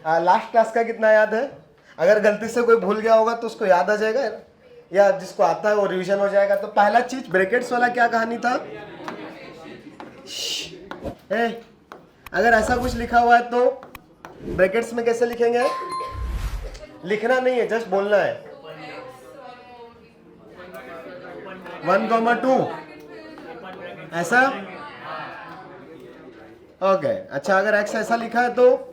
Last class का कितना याद है? अगर गलती से कोई भूल गया होगा तो उसको याद आ जाएगा, या जिसको आता है वो रिवीजन हो जाएगा। तो पहला चीज ब्रैकेट्स वाला क्या कहानी था? अगर ऐसा कुछ लिखा हुआ है तो ब्रैकेट्स में कैसे लिखेंगे? लिखना नहीं है, जस्ट बोलना है 1,2 ऐसा। ओके अच्छा, अगर x ऐसा लिखा है तो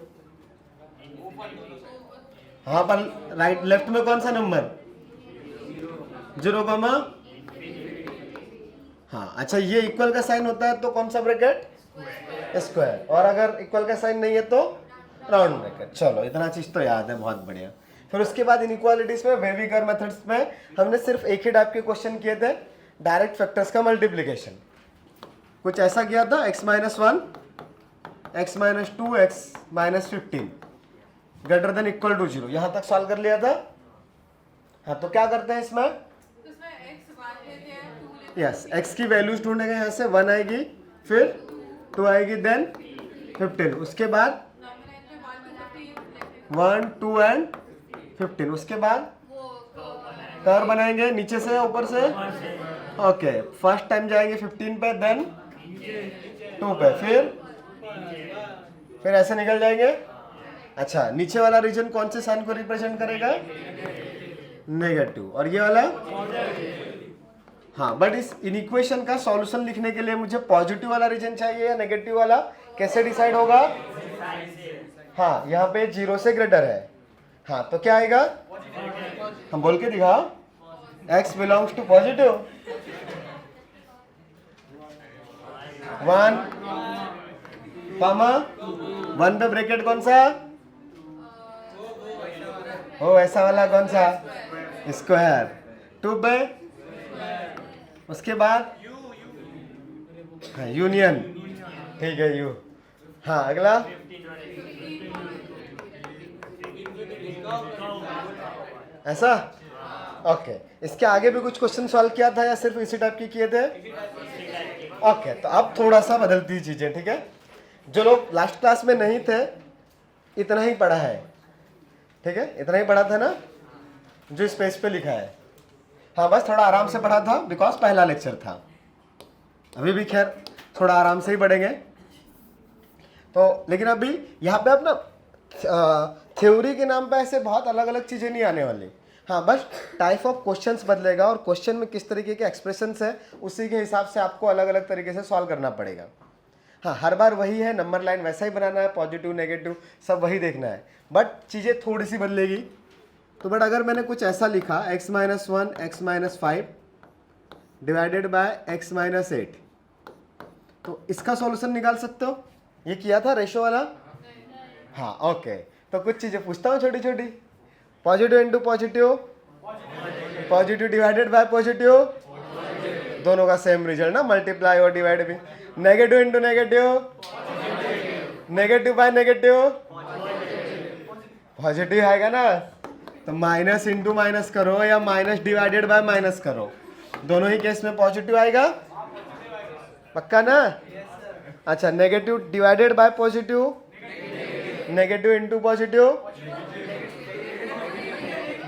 हाँ पर राइट लेफ्ट में कौन सा नंबर? 0, हाँ अच्छा, ये इक्वल का साइन होता है तो कौन सा ब्रैकेट? स्क्वायर। और अगर इक्वल का साइन नहीं है तो राउंड ब्रैकेट। चलो इतना चीज तो याद है, बहुत बढ़िया। फिर उसके बाद इनइक्वालिटीज में वेविगर मेथड्स में हमने सिर्फ एक ही टाइप के क्वेश्चन किए थे, डायरेक्ट फैक्टर्स का मल्टीप्लिकेशन। कुछ ऐसा किया था x -1 x -2 x -15 greater than equal to 0, यहां तक सॉल्व कर लिया था। हाँ तो क्या करते हैं इसमें? यस, x की वैल्यूज ढूंढेंगे। यहाँ से 1 आएगी, फिर 2 आएगी, देन 15, उसके बाद 1 2 एंड 15, उसके बाद कर्व बनाएंगे नीचे से ऊपर से। ओके फर्स्ट टाइम जाएंगे 15 पे, देन 2 पे, फिर ऐसे निकल जाएंगे। अच्छा नीचे वाला रीजन कौन से साइन को रिप्रेजेंट करेगा? नेगेटिव। और ये वाला हाँ, बट इस इनइक्वेशन का सॉल्यूशन लिखने के लिए मुझे पॉजिटिव वाला रीजन चाहिए या नेगेटिव वाला? कैसे डिसाइड होगा? हाँ यहाँ पे 0 से ग्रेटर है। हाँ तो क्या आएगा? हम बोल के दिखाओ, x बिलोंग्स टू पॉजिटिव 1, 1 पे ब्रैकेट कौन सा? ओ ऐसा वाला कौन सा? स्क्वायर। 2 पे, उसके बाद हाँ यूनियन, ठीक है यू। हाँ अगला ऐसा। ओके इसके आगे भी कुछ क्वेश्चन सॉल्व किया था या सिर्फ इसी टाइप की किए थे? ओके तो अब थोड़ा सा बदलती चीजें, ठीक है। जो लोग लास्ट क्लास में नहीं थे, इतना ही पढ़ा है, ठीक है, इतना ही पढ़ा था ना जो इस पेज पे लिखा है। हाँ बस थोड़ा आराम से पढ़ा था बिकॉज पहला लेक्चर था। अभी भी खैर थोड़ा आराम से ही पढ़ेंगे तो, लेकिन अभी यहाँ पे अपना थ्योरी के नाम पे ऐसे बहुत अलग अलग चीज़ें नहीं आने वाली। हाँ बस टाइप ऑफ क्वेश्चंस बदलेगा और क्वेश्चन में किस तरीके के एक्सप्रेशंस है उसी के हिसाब से आपको अलग अलग तरीके से सॉल्व करना पड़ेगा। हाँ हर बार वही है, नंबर लाइन वैसा ही बनाना है, पॉजिटिव नेगेटिव सब वही देखना है, बट चीज़ें थोड़ी सी बदलेगी। तो बट अगर मैंने कुछ ऐसा लिखा x -1 x -5 divided by x -8, तो इसका सॉल्यूशन निकाल सकते हो? ये किया था रेशो वाला? हाँ ओके तो कुछ चीज़ें पूछता हूँ छोटी छोटी। Positive into positive, positive divided by positive, दोनों का सेम रिजल्ट ना, मल्टीप्लाई और डिवाइड भी। Negative into negative, negative by negative, positive आएगा ना, तो माइनस इंटू माइनस करो या माइनस डिवाइडेड बाय माइनस करो, दोनों ही केस में पॉजिटिव आएगा, पक्का ना? अच्छा negative divided by positive, negative into positive,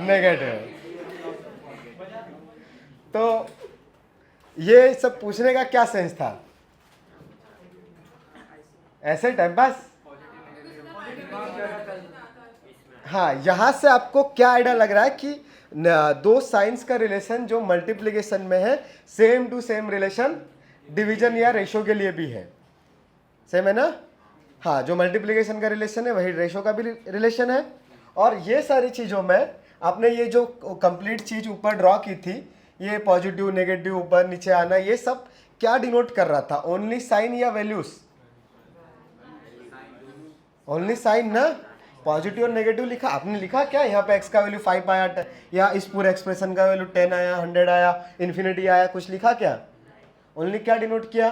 negative. तो ये सब पूछने का क्या सेंस था? ऐसे टाइम पास। हाँ यहाँ से आपको क्या आइडिया लग रहा है कि दो साइंस का रिलेशन जो मल्टीप्लिकेशन में है same to same relation division या रेशो के लिए भी है, सेम है ना? हाँ जो मल्टीप्लिकेशन का रिलेशन है वही रेशो का भी रिलेशन है। और ये सारी चीज़ों में आपने ये जो कंप्लीट चीज़ ऊपर ड्रॉ की थी, ये पॉजिटिव नेगेटिव ऊपर नीचे आना, ये सब क्या डिनोट कर रहा था? ओनली साइन या वैल्यूज? ओनली साइन ना। पॉजिटिव और नेगेटिव लिखा आपने, लिखा क्या यहाँ पे x का वैल्यू 5 आया या इस पूरे एक्सप्रेशन का वैल्यू 10 आया, 100 आया, इन्फिनिटी आया, कुछ लिखा क्या? ओनली क्या डिनोट किया?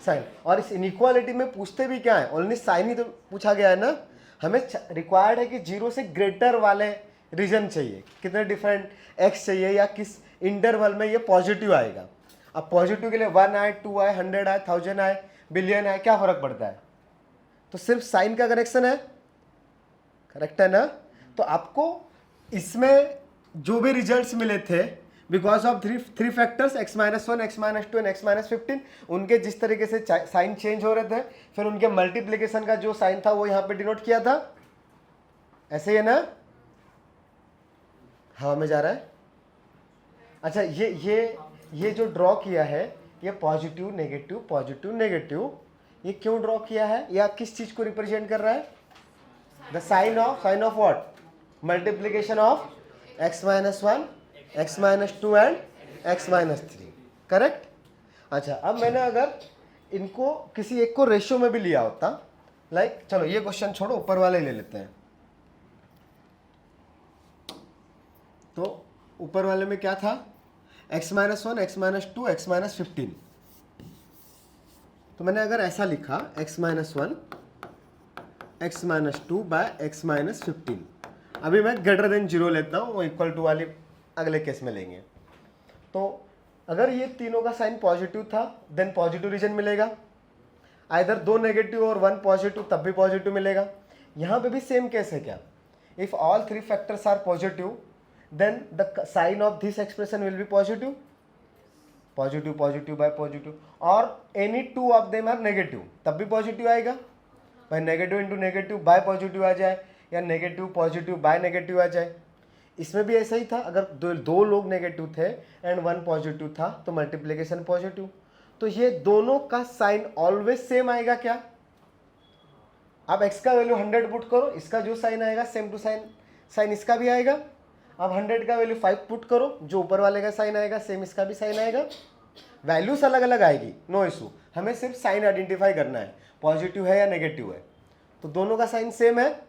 साइन। और इस इनइक्वालिटी में पूछते भी क्या है? ओनली साइन ही तो पूछा गया है ना। हमें रिक्वायर्ड है कि 0 से ग्रेटर वाले रीजन चाहिए, कितने डिफरेंट x चाहिए या किस इंटरवल में ये पॉजिटिव आएगा। अब पॉजिटिव के लिए 1 आए, 2 आए, 100 आए, 1000 आए, बिलियन आए, क्या फर्क पड़ता है? तो सिर्फ साइन का कनेक्शन है। करेक्ट है ना? तो आपको इसमें जो भी रिजल्ट्स मिले थे because of three factors x-1, x-2 and x-15, उनके जिस तरीके से साइन चेंज हो रहे थे, फिर उनके मल्टीप्लीकेशन का जो साइन था वो यहाँ पे डिनोट किया था, ऐसे ही है ना? हवा में जा रहा है। अच्छा, ये जो ड्रॉ किया है ये पॉजिटिव नेगेटिव, ये क्यों ड्रॉ किया है? या किस चीज को रिप्रेजेंट कर रहा है? The sign of what? Multiplication of x-1, x-2 and x-3, correct? अच्छा, अब मैंने अगर इनको किसी एक को रेशियो में भी लिया होता, लाइक चलो ये क्वेश्चन छोड़ो, ऊपर वाले ले लेते हैं। तो ऊपर वाले में क्या था? x-1, x-2, x-15। तो मैंने अगर ऐसा लिखा x-1, x-2 बाय x-15, अभी मैं ग्रेटर देन 0 लेता हूँ, वो इक्वल टू वाली अगले केस में लेंगे। तो अगर ये तीनों का साइन पॉजिटिव था देन पॉजिटिव रीजन मिलेगा, आइदर 2 नेगेटिव और 1 पॉजिटिव तब भी पॉजिटिव मिलेगा। यहाँ पे भी सेम केस है क्या? If all 3 factors are positive then the sign of this expression will be positive by positive, और any 2 of them are negative तब भी पॉजिटिव आएगा। भाई negative into negative by positive आ जाए, या नेगेटिव पॉजिटिव बाय नेगेटिव आ जाए। इसमें भी ऐसा ही था, अगर दो लोग नेगेटिव थे एंड 1 पॉजिटिव था तो मल्टीप्लिकेशन पॉजिटिव। तो ये दोनों का साइन ऑलवेज सेम आएगा क्या? आप x का वैल्यू 100 पुट करो, इसका जो साइन आएगा सेम टू साइन इसका भी आएगा। अब 100 का वैल्यू 5 पुट करो, जो ऊपर वाले का साइन आएगा सेम इसका भी साइन आएगा। वैल्यूज अलग अलग आएगी, नो इशू, हमें सिर्फ साइन आइडेंटिफाई करना है, पॉजिटिव है या नेगेटिव है। तो दोनों का साइन सेम है।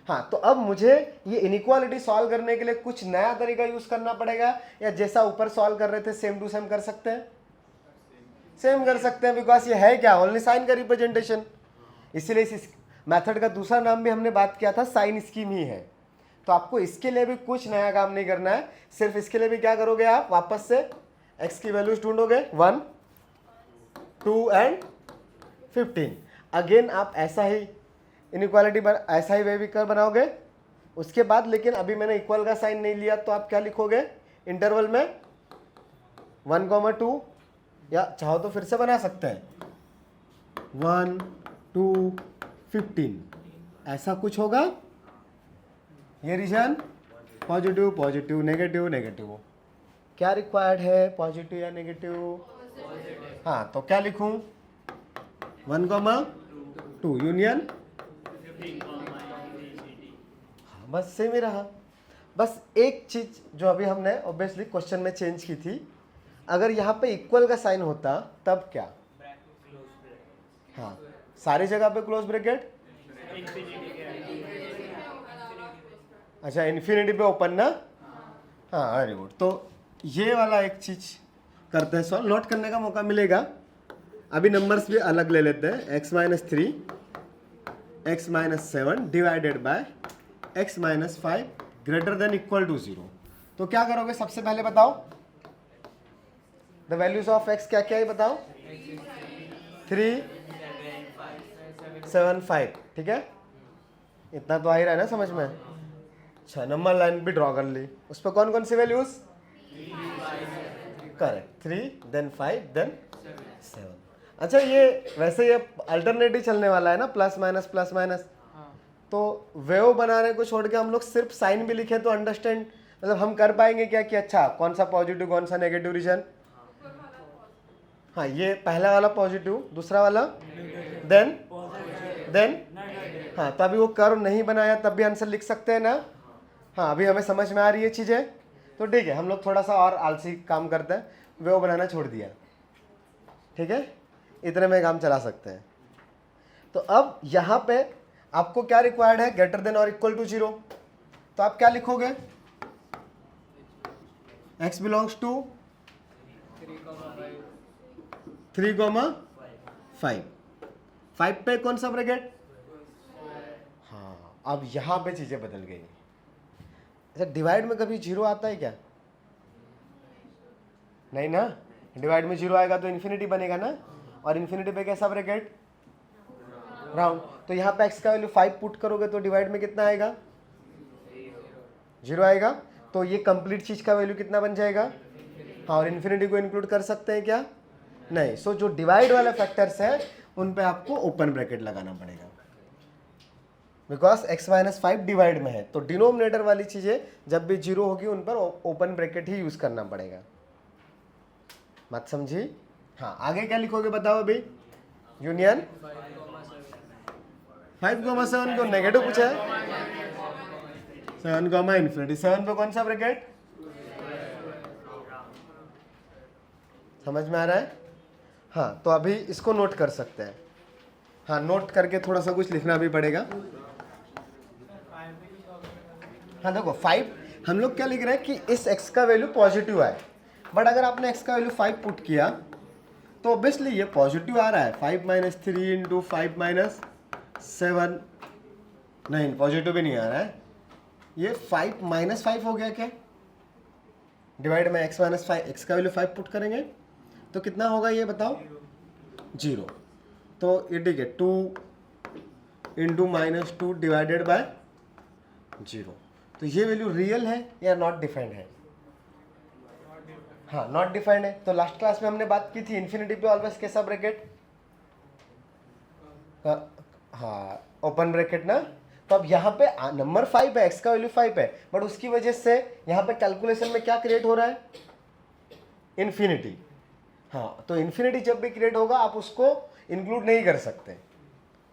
हाँ, तो अब मुझे ये इनइक्वालिटी सॉल्व करने के लिए कुछ नया तरीका यूज करना पड़ेगा, या जैसा ऊपर सॉल्व कर रहे थे सेम टू सेम कर सकते हैं? सेम कर सकते हैं, बिकॉज ये है क्या? ओनली साइन का रिप्रेजेंटेशन। इसीलिए इस मेथड का दूसरा नाम भी हमने बात किया था, साइन स्कीम ही है। तो आपको इसके लिए भी कुछ नया काम नहीं करना है, सिर्फ इसके लिए भी क्या करोगे, आप वापस से x की वैल्यूज ढूंढोगे 1, 2 एंड 15। अगेन आप ऐसा ही इनइक्वालिटी ऐसा ही वे कर बनाओगे उसके बाद। लेकिन अभी मैंने इक्वल का साइन नहीं लिया, तो आप क्या लिखोगे इंटरवल में 1, 2, या चाहो तो फिर से बना सकते हैं 1, 2, 15, ऐसा कुछ होगा। ये रीजन पॉजिटिव नेगेटिव, क्या रिक्वायर्ड है, पॉजिटिव या नेगेटिव? हाँ, तो क्या लिखूं? 1, 2 यूनियन, बस सेम ही रहा। बस एक चीज जो अभी हमने ऑब्वियसली क्वेश्चन में चेंज की थी, अगर यहाँ पे इक्वल का साइन होता तब क्या? हाँ, सारी जगह पे क्लोज ब्रैकेट, अच्छा इन्फिनिटी पे ओपन ना। हाँ वेरी गुड। तो ये वाला एक चीज करते हैं सॉल्व, नोट करने का मौका मिलेगा। अभी नंबर्स भी अलग ले लेते हैं, x-3, x-7 divided by x-5 greater than equal to 0। तो क्या करोगे? सबसे पहले बताओ द वैल्यूज ऑफ x क्या क्या है, बताओ। 3, 7, 5, ठीक है, इतना तो आ ही रहा है ना समझ में। अच्छा, नंबर लाइन भी ड्रॉ कर ली, उस पर कौन कौन सी वैल्यूज? Correct, 3 then 5 then 7। अच्छा, ये वैसे ये अल्टरनेटिव चलने वाला है ना, प्लस माइनस। तो वेव बनाने को छोड़ के हम लोग सिर्फ साइन भी लिखे तो अंडरस्टैंड, मतलब हम कर पाएंगे क्या कि अच्छा कौन सा पॉजिटिव कौन सा नेगेटिव रीजन? हाँ, ये पहला वाला पॉजिटिव, दूसरा वाला देन हाँ, तो अभी वो कर्व नहीं बनाया तब भी आंसर लिख सकते हैं ना। हाँ, अभी हमें समझ में आ रही है चीज़ें, तो ठीक है, हम लोग थोड़ा सा और आलसी काम करते हैं, वेव बनाना छोड़ दिया, ठीक है, इतने में काम चला सकते हैं। तो अब यहाँ पे आपको क्या रिक्वायर्ड है? ग्रेटर देन और इक्वल टू 0। तो आप क्या लिखोगे? x belongs to 3, 5। 5 पे कौन सा ब्रैकेट? हाँ, अब यहाँ पे चीजें बदल गई। अच्छा, डिवाइड में कभी 0 आता है क्या? नहीं ना, डिवाइड में 0 आएगा तो इन्फिनिटी बनेगा ना, और इन्फिनिटी पे कैसा ब्रैकेट? राउंड। तो यहाँ पे x का वैल्यू 5 पुट करोगे तो डिवाइड में कितना आएगा? 0 आएगा। तो ये कंप्लीट चीज का वैल्यू कितना बन जाएगा? हाँ, और इन्फिनिटी को इंक्लूड कर सकते हैं क्या? नहीं। सो जो डिवाइड वाले फैक्टर्स है उन पे आपको ओपन ब्रैकेट लगाना पड़ेगा, बिकॉज x माइनस 5 डिवाइड में है। तो डिनोमिनेटर वाली चीजें जब भी 0 होगी उन पर ओपन ब्रैकेट ही यूज करना पड़ेगा। मत समझी? हाँ, आगे क्या लिखोगे बताओ अभी? यूनियन 5,7 को नेगेटिव पूछा है, 7, इन्फिनिटी। 7 पे कौन सा ब्रैकेट? समझ में आ रहा है? हाँ, तो अभी इसको नोट कर सकते हैं। हाँ, नोट करके थोड़ा सा कुछ लिखना भी पड़ेगा। हाँ देखो, 5 हम लोग क्या लिख रहे हैं कि इस x का वैल्यू पॉजिटिव आए, बट अगर आपने x का वैल्यू 5 पुट किया तो ऑब्वियसली ये पॉजिटिव आ रहा है। 5 माइनस 3 इंटू 5 माइनस 7, नहीं पॉजिटिव भी नहीं आ रहा है। ये 5 माइनस 5 हो गया क्या? डिवाइड में x माइनस 5, x का वैल्यू 5 पुट करेंगे तो कितना होगा ये बताओ? 0। तो ये ठीक है, 2 इंटू माइनस 2 डिवाइडेड बाय 0। तो ये वैल्यू रियल है या नॉट डिफाइंड है? हाँ, नॉट डिफाइंड है। तो लास्ट क्लास में हमने बात की थी इन्फिनिटी पे ऑलवेज कैसा ब्रैकेट? हाँ, ओपन ब्रैकेट ना। तो अब यहाँ पे नंबर 5 है, x का वैल्यू 5 है, बट उसकी वजह से यहाँ पे कैलकुलेशन में क्या क्रिएट हो रहा है? इन्फिनिटी। हाँ, तो इन्फिनिटी जब भी क्रिएट होगा आप उसको इंक्लूड नहीं कर सकते,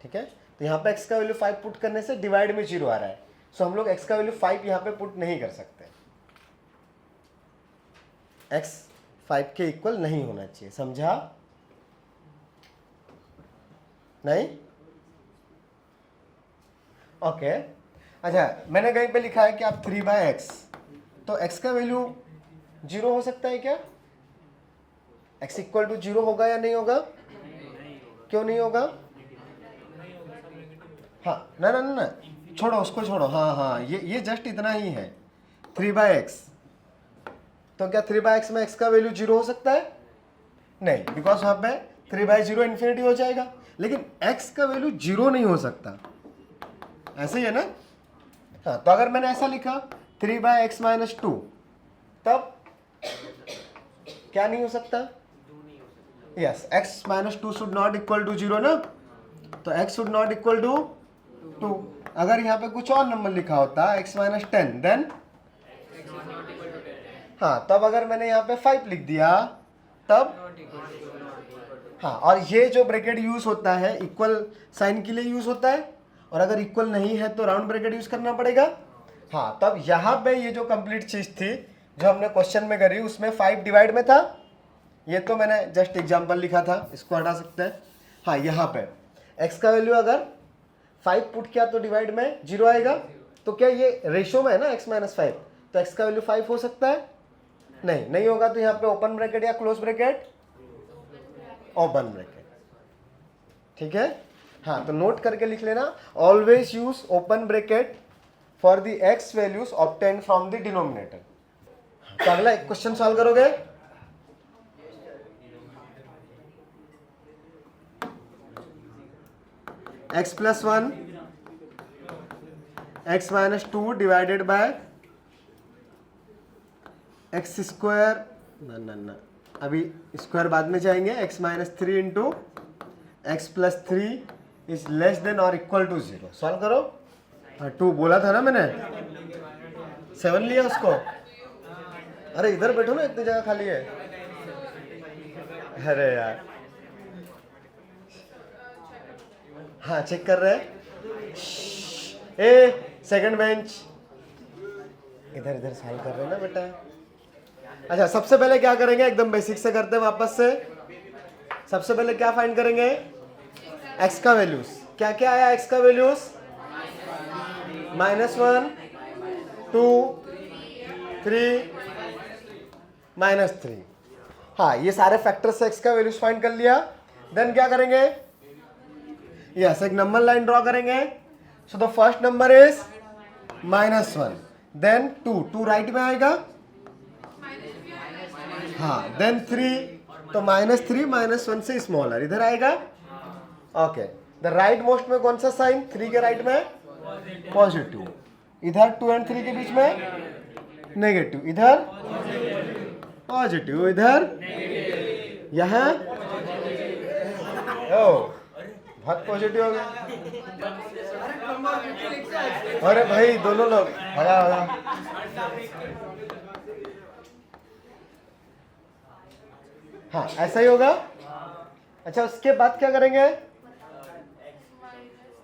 ठीक है? तो यहाँ पे x का वैल्यू 5 पुट करने से डिवाइड में 0 आ रहा है। सो हम लोग x का वैल्यू 5 यहाँ पे पुट नहीं कर सकते। x 5 के इक्वल नहीं होना चाहिए, समझा? नहीं? ओके। अच्छा, मैंने कहीं पे लिखा है कि आप 3/x, तो x का वैल्यू 0 हो सकता है क्या? x इक्वल टू 0 होगा या नहीं होगा? क्यों नहीं होगा? हाँ, ना ना ना, छोड़ो उसको, छोड़ो। हाँ हाँ, ये जस्ट इतना ही है, 3/x। तो क्या 3/x में x का वैल्यू 0 हो सकता है? नहीं, बिकॉज वहां पे 3/0 इन्फिनिटी हो जाएगा। लेकिन x का वैल्यू 0 नहीं हो सकता, ऐसे ही है ना? हाँ, तो अगर मैंने ऐसा लिखा 3/x माइनस 2, तब क्या नहीं हो सकता? Yes, x minus 2 should not equal to 0 ना। तो x should not equal to 2। अगर यहाँ पे कुछ और नंबर लिखा होता x माइनस 10, देन हाँ, तब अगर मैंने यहाँ पे 5 लिख दिया तब हाँ। और ये जो ब्रैकेट यूज होता है इक्वल साइन के लिए यूज होता है, और अगर इक्वल नहीं है तो राउंड ब्रैकेट यूज करना पड़ेगा। हाँ, तब यहाँ पे ये जो कंप्लीट चीज थी जो हमने क्वेश्चन में करी उसमें 5 डिवाइड में था। ये तो मैंने जस्ट एग्जांपल लिखा था, इसको हटा सकते हैं। हाँ, यहाँ पे x का वैल्यू अगर 5 पुट किया तो डिवाइड में 0 आएगा। तो क्या ये रेशो में है ना x माइनस 5, तो x का वैल्यू 5 हो सकता है? नहीं होगा। तो यहाँ पे ओपन ब्रैकेट या क्लोज ब्रैकेट? ओपन ब्रैकेट, ठीक है? हाँ, तो नोट करके लिख लेना, always use open bracket for the x values obtained from the denominator. तो अगला एक क्वेश्चन सॉल्व करोगे। x plus 1 x minus 2 divided by x square, ना अभी स्क्वायर बाद में जाएंगे, x minus 3 into x plus 3 is less than और इक्वल टू 0। सॉल्व करो। हाँ, 2 बोला था ना मैंने, 7 लिया उसको। अरे इधर बैठो ना, इतनी जगह खाली है। अरे यार, हाँ चेक कर रहे हैं। ए सेकंड बेंच, इधर सॉल्व कर रहे हैं ना बेटा। अच्छा, सबसे पहले क्या करेंगे, एकदम बेसिक से करते हैं वापस से। सबसे पहले क्या फाइंड करेंगे? x का वैल्यूज। क्या क्या आया x का वैल्यूज? -1, 2, 3, -3। हाँ, ये सारे फैक्टर से x का वैल्यूज फाइंड कर लिया। देन क्या करेंगे? यस, एक नंबर लाइन ड्रॉ करेंगे। So the first number is -1, then 2 right में आएगा। हाँ, देन 3, तो -3 -1 से स्मॉलर इधर आएगा। ओके, द राइट मोस्ट में कौन सा साइन, 3 के राइट में पॉजिटिव, इधर 2 और 3 के बीच में नेगेटिव, इधर पॉजिटिव, इधर यहाँ बहुत पॉजिटिव हो गया। अरे भाई दोनों लोग भगा। हाँ ऐसा ही होगा। अच्छा उसके बाद क्या करेंगे,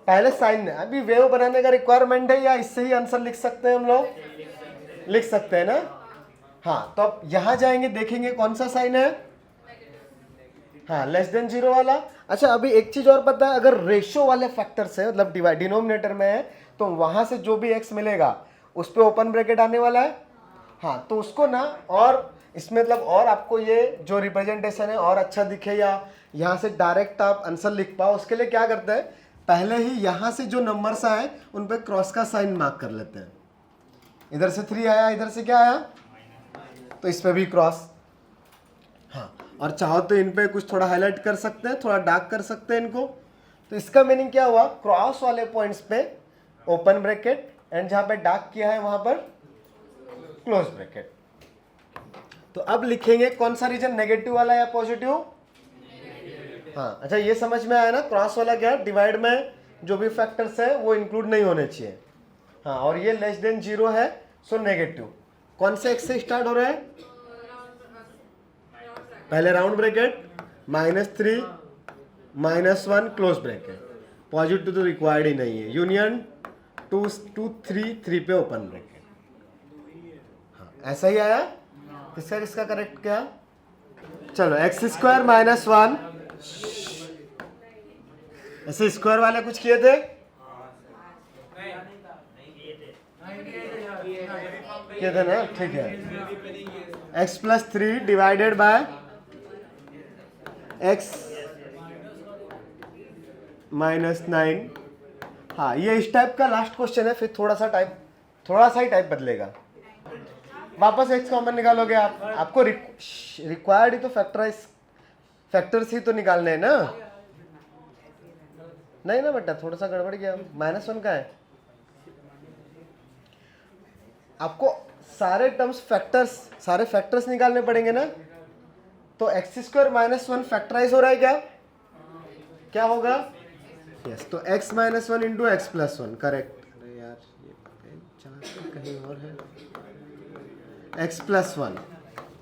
पहले साइन, अभी वेव बनाने का रिक्वायरमेंट है या इससे ही आंसर लिख सकते हैं हम लोग, लिख सकते हैं ना। हाँ तो अब यहां जाएंगे, देखेंगे कौन सा साइन है, हाँ लेस देन 0 वाला। अच्छा अभी एक चीज और पता है, अगर रेशियो वाले फैक्टर से मतलब डिनोमिनेटर में है तो वहां से जो भी x मिलेगा उस पे ओपन ब्रैकेट आने वाला है। हाँ तो उसको ना, और इसमें मतलब और आपको ये जो रिप्रेजेंटेशन है और अच्छा दिखे या यहाँ से डायरेक्ट आप आंसर लिख पाओ, उसके लिए क्या करते हैं, पहले ही यहाँ से जो नंबर्स आए उन पे क्रॉस का साइन मार्क कर लेते हैं। इधर से 3 आया, इधर से क्या आया, तो इस पे भी क्रॉस। हाँ और चाहो तो इन पे कुछ थोड़ा हाईलाइट कर सकते हैं, थोड़ा डार्क कर सकते हैं इनको। तो इसका मीनिंग क्या हुआ, क्रॉस वाले पॉइंट्स पे ओपन ब्रैकेट एंड जहां पे डार्क किया है वहां पर क्लोज ब्रैकेट। तो अब लिखेंगे कौन सा रीजन, नेगेटिव वाला या पॉजिटिव। हाँ अच्छा ये समझ में आया ना, क्रॉस वाला क्या, डिवाइड में जो भी फैक्टर्स है वो इंक्लूड नहीं होने चाहिए। हाँ और ये लेस देन 0 है, सो नेगेटिव। कौन से एक्स से स्टार्ट हो रहा है, पहले round bracket -3 -1 close bracket, positive तो रिक्वायर्ड ही नहीं है, यूनियन 2 2 3 पे ओपन ब्रैकेट। हाँ ऐसा ही आया। किसका किसका करेक्ट किया, चलो x² -1, ऐसे स्क्वायर वाले कुछ किए थे, किए थे ना, ठीक है। x + 3 divided by x -9। हाँ ये इस टाइप का लास्ट क्वेश्चन है, फिर थोड़ा सा ही टाइप बदलेगा। वापस x कॉमन निकालोगे आप, आपको रिक्वायर्ड ही तो फैक्टर्स ही तो निकालने हैं ना। नहीं ना बेटा, थोड़ा सा गड़बड़ गया, -1 का है। आपको सारे फैक्टर्स निकालने पड़ेंगे ना। तो x² -1 फैक्टराइज हो रहा है क्या होगा, यस तो x -1 इंटू x + 1, करेक्ट। अरे यार ये कहीं और है, x + 1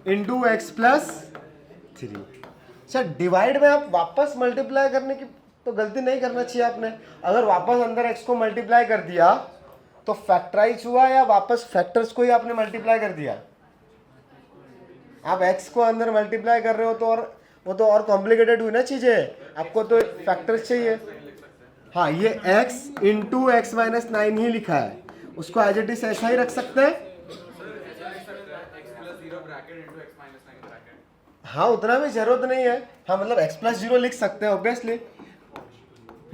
इंटू x + 3। अच्छा डिवाइड में आप वापस मल्टीप्लाई करने की तो गलती नहीं करना चाहिए आपने। अगर वापस अंदर x को मल्टीप्लाई कर दिया तो फैक्टराइज हुआ या वापस फैक्टर्स को ही आपने मल्टीप्लाई कर दिया। आप x को अंदर मल्टीप्लाई कर रहे हो तो और वो तो और कॉम्प्लिकेटेड हुई ना चीजें, आपको तो फैक्टर्स चाहिए। हाँ ये x इंटू x -9 ही लिखा है, उसको एज इट इज ऐसा ही रख सकते हैं। हाँ उतना भी जरूरत नहीं है, हाँ मतलब x + 0 लिख सकते हैं ऑब्वियसली,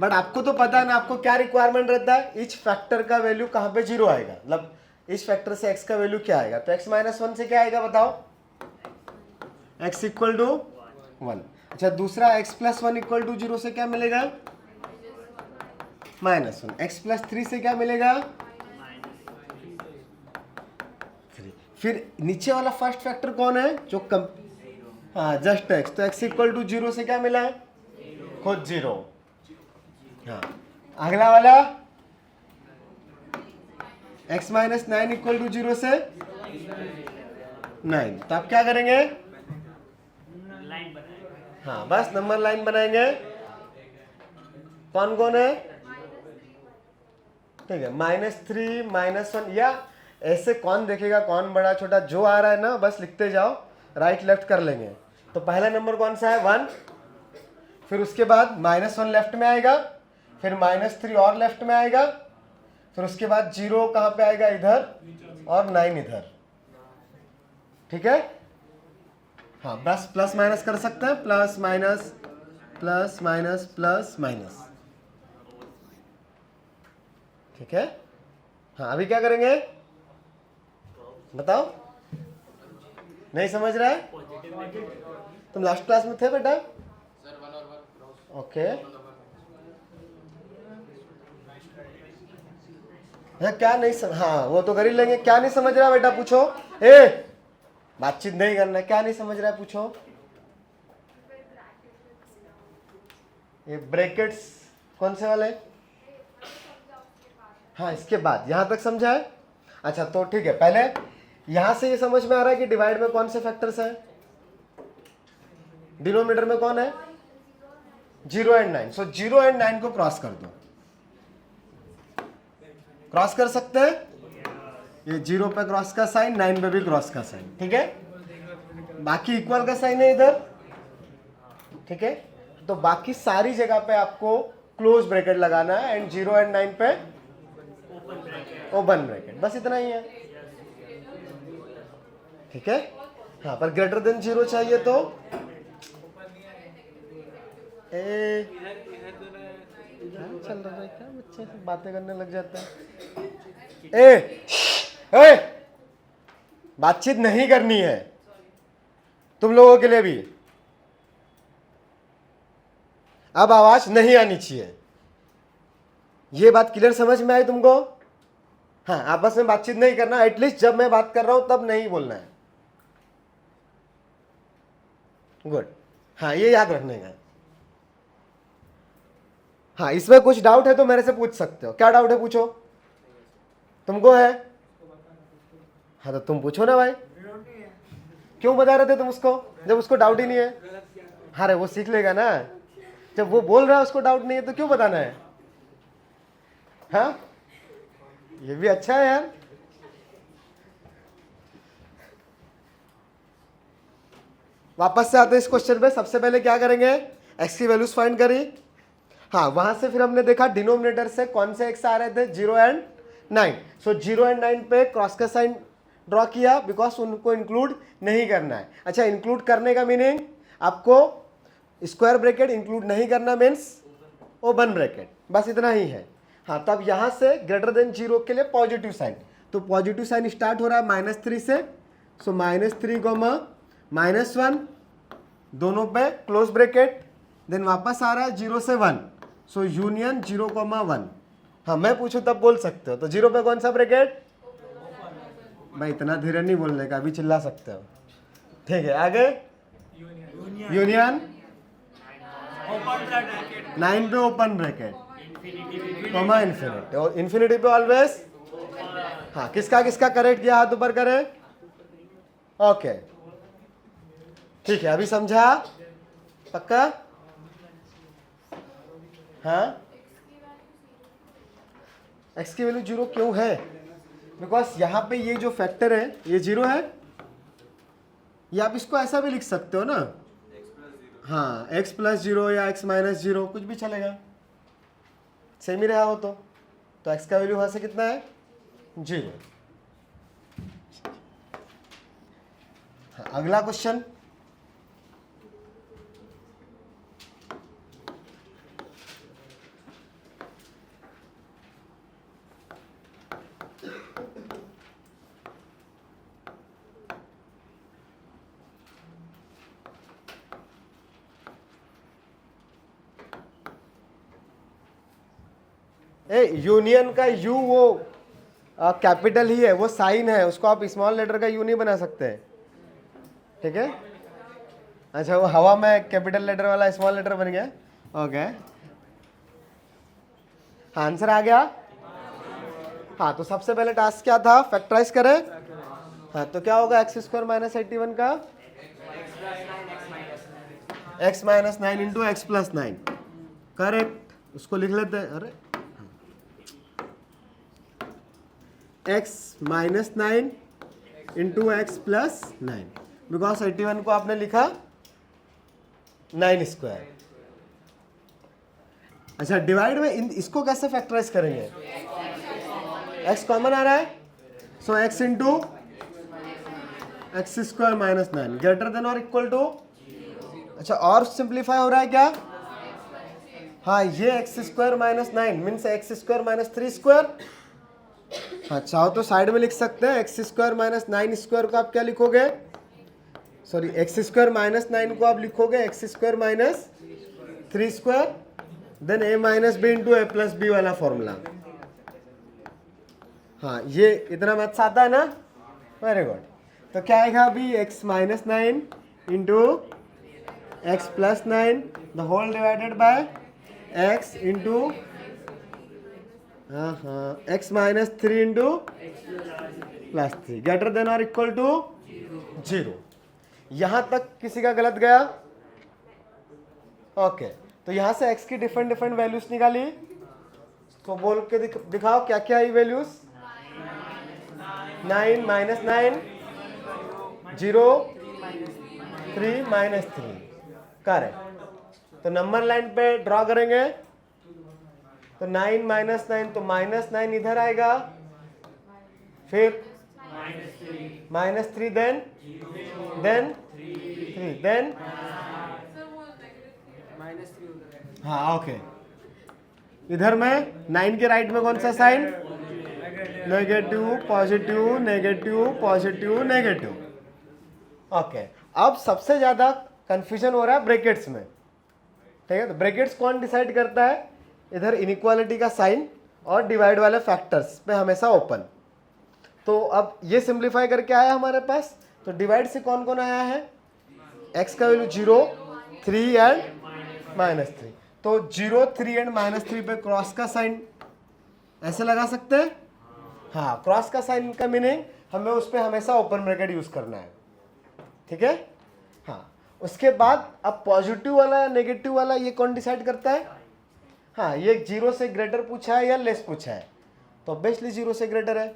बट आपको तो पता है ना आपको क्या रिक्वायरमेंट रहता है, इच फैक्टर का वैल्यू कहाँ पे 0 आएगा, मतलब इस फैक्टर से x का वैल्यू क्या आएगा। तो x -1 से क्या आएगा बताओ, x = 1। अच्छा दूसरा x + 1 = 0 से क्या मिलेगा, -1। x + 3 से क्या मिलेगा, 3। फिर नीचे वाला फर्स्ट फैक्टर कौन है जो हाँ जस्ट x, तो x = 0 से क्या मिला है, खुद 0। हाँ अगला वाला x -9 = 0 से 9, तो आप क्या करेंगे, हाँ बस नंबर लाइन बनाएंगे। कौन कौन है, ठीक है, -3 -1, या ऐसे कौन देखेगा कौन बड़ा छोटा, जो आ रहा है ना बस लिखते जाओ, राइट लेफ्ट कर लेंगे। तो पहला नंबर कौन सा है, 1, फिर उसके बाद -1 लेफ्ट में आएगा, फिर -3 और लेफ्ट में आएगा, फिर उसके बाद 0 कहाँ पे आएगा, इधर, और 9 इधर, ठीक है। हाँ बस प्लस माइनस कर सकते हैं, plus minus plus minus plus minus, ठीक है। हाँ अभी क्या करेंगे बताओ, नहीं समझ रहा है, तुम लास्ट क्लास में थे बेटा, ओके क्या नहीं हाँ वो तो कर ही लेंगे। क्या नहीं समझ रहा बेटा पूछो। ए बातचीत नहीं करना है, क्या नहीं समझ रहा है पूछो। ये ब्रैकेट्स कौन से वाले? हाँ इसके बाद यहां तक समझा है। अच्छा तो ठीक है, पहले यहां से ये समझ में आ रहा है कि डिवाइड में कौन से फैक्टर्स हैं। डिनोमिनेटर में कौन है? 0 एंड 9। सो 0 एंड 9 को क्रॉस कर दो। क्रॉस कर सकते हैं, ये 0 पे क्रॉस का साइन, 9 पे भी क्रॉस का साइन, ठीक है। बाकी इक्वल का साइन है इधर, ठीक है। तो बाकी सारी जगह पे आपको क्लोज ब्रैकेट लगाना है एंड 0 एंड 9 पे ओपन ब्रैकेट, बस इतना ही है, ठीक है। हाँ पर ग्रेटर देन 0 चाहिए तो ए क्या चल रहा है, क्या बच्चे बातें करने लग जाते हैं। ए बातचीत नहीं करनी है तुम लोगों के लिए भी। अब आवाज नहीं आनी चाहिए। ये बात क्लियर समझ में आई तुमको? हाँ आपस में बातचीत नहीं करना, एटलीस्ट जब मैं बात कर रहा हूं तब नहीं बोलना है। गुड, हाँ ये याद रखने का। हाँ इसमें कुछ डाउट है तो मेरे से पूछ सकते हो। क्या डाउट है पूछो, तुमको है? हाँ तो तुम पूछो ना भाई। क्यों बता रहे थे तुम उसको जब उसको डाउट ही नहीं है? अरे वो सीख लेगा ना, जब वो बोल रहा है उसको डाउट नहीं है तो क्यों बताना है? हाँ ये भी अच्छा है यार। वापस से आते हैं इस क्वेश्चन पे। सबसे पहले क्या करेंगे, एक्स की वैल्यूज फाइंड करी। हाँ वहां से फिर हमने देखा डिनोमिनेटर से कौन से एक्स आ रहे थे, 0 एंड 9। सो 0 एंड 9 पे क्रॉस का साइन ड्रॉ किया बिकॉज उनको इंक्लूड नहीं करना है। अच्छा इंक्लूड करने का मीनिंग आपको स्क्वायर ब्रैकेट इंक्लूड नहीं करना मीन्स ओपन ब्रैकेट, बस इतना ही है। हाँ तब यहां से ग्रेटर देन 0 के लिए पॉजिटिव साइन, तो पॉजिटिव साइन स्टार्ट हो रहा है -3 से। सो -3, -1 दोनों पे क्लोज ब्रैकेट, देन वापस आ रहा है 0 से 1। सो यूनियन 0, 1। हाँ मैं पूछूं तब बोल सकते हो। तो 0 पे कौन सा ब्रैकेट? भाई इतना धीरे नहीं बोलने का, अभी चिल्ला सकते हो, ठीक है। आगे यूनियन 9 पे ओपन ब्रैकेट, कॉमा इन्फिनिटी, और इन्फिनिटी पे ऑलवेज। हाँ किसका किसका करेक्ट किया, हाथ ऊपर करें। ओके ठीक है, अभी समझा पक्का? हाँ एक्स की वैल्यू 0 क्यों है? बिकॉज यहाँ पे ये जो फैक्टर है ये 0 है। या आप इसको ऐसा भी लिख सकते हो ना, हाँ x + 0 या x - 0 कुछ भी चलेगा, सेम ही रहा हो तो x का वैल्यू वहां से कितना है, 0। हाँ, अगला क्वेश्चन। यूनियन का यू वो कैपिटल ही है, वो साइन है, उसको आप स्मॉल लेटर का यू नहीं बना सकते, ठीक है। अच्छा वो हवा में कैपिटल लेटर वाला स्मॉल लेटर बन गया, ओके। हाँ आंसर आ गया। हाँ तो सबसे पहले टास्क क्या था, फैक्टराइज करें। हाँ तो क्या होगा, x² - 81 का x - 9 इंटू x + 9, करेक्ट। उसको लिख लेते हैं, अरे x - 9 इंटू x + 9, बिकॉज 81 को आपने लिखा 9²। अच्छा डिवाइड में इसको कैसे फैक्टराइज करेंगे, x कॉमन आ रहा है, so x into x² - 9 greater than और इक्वल टू। अच्छा और सिंप्लीफाई हो रहा है क्या, हाँ ये x² - 9 मीन्स x² - 3²। हाँ चाहो तो साइड में लिख सकते हैं, x² - 9² को आप क्या लिखोगे, सॉरी x² - 9 को आप लिखोगे x² - 3², then a - b into a + b वाला फॉर्मूला। हाँ, ये इतना मैथ्स आता है ना, वेरी गुड। तो क्या आएगा अभी, x minus 9 into x plus 9 the whole divided by x into x minus 3 into plus 3 greater than और इक्वल टू 0। यहां तक किसी का गलत गया? ओके, तो यहां से x की डिफरेंट डिफरेंट वैल्यूज निकाली, तो बोल के दिखाओ क्या क्या है वैल्यूज। 9 minus 9 0 3 minus 3 correct. तो नंबर लाइन पे ड्रॉ करेंगे, तो 9 माइनस 9 तो माइनस 9 इधर आएगा, फिर माइनस 3 देन 3 देन हाँ ओके। इधर में 9 के राइट में कौन सा sign? Negative positive negative positive negative. Okay, अब सबसे ज्यादा कंफ्यूजन हो रहा है ब्रैकेट्स में, ठीक है। तो ब्रैकेट्स कौन डिसाइड करता है? इधर इनइक्वालिटी का साइन और डिवाइड वाले फैक्टर्स पे हमेशा ओपन। तो अब ये सिंप्लीफाई करके आया हमारे पास, तो डिवाइड से कौन कौन आया है? x का वैल्यू 0 3 एंड -3, तो 0 3 एंड -3 पे क्रॉस का साइन ऐसे लगा सकते हैं। हाँ, क्रॉस का साइन का मीनिंग हमें उस पर हमेशा ओपन ब्रैकेट यूज करना है, ठीक है। हाँ, उसके बाद अब पॉजिटिव वाला नेगेटिव वाला ये कौन डिसाइड करता है? हाँ, ये 0 से ग्रेटर पूछा है या लेस पूछा है, तो ऑब्वियसली 0 से ग्रेटर है।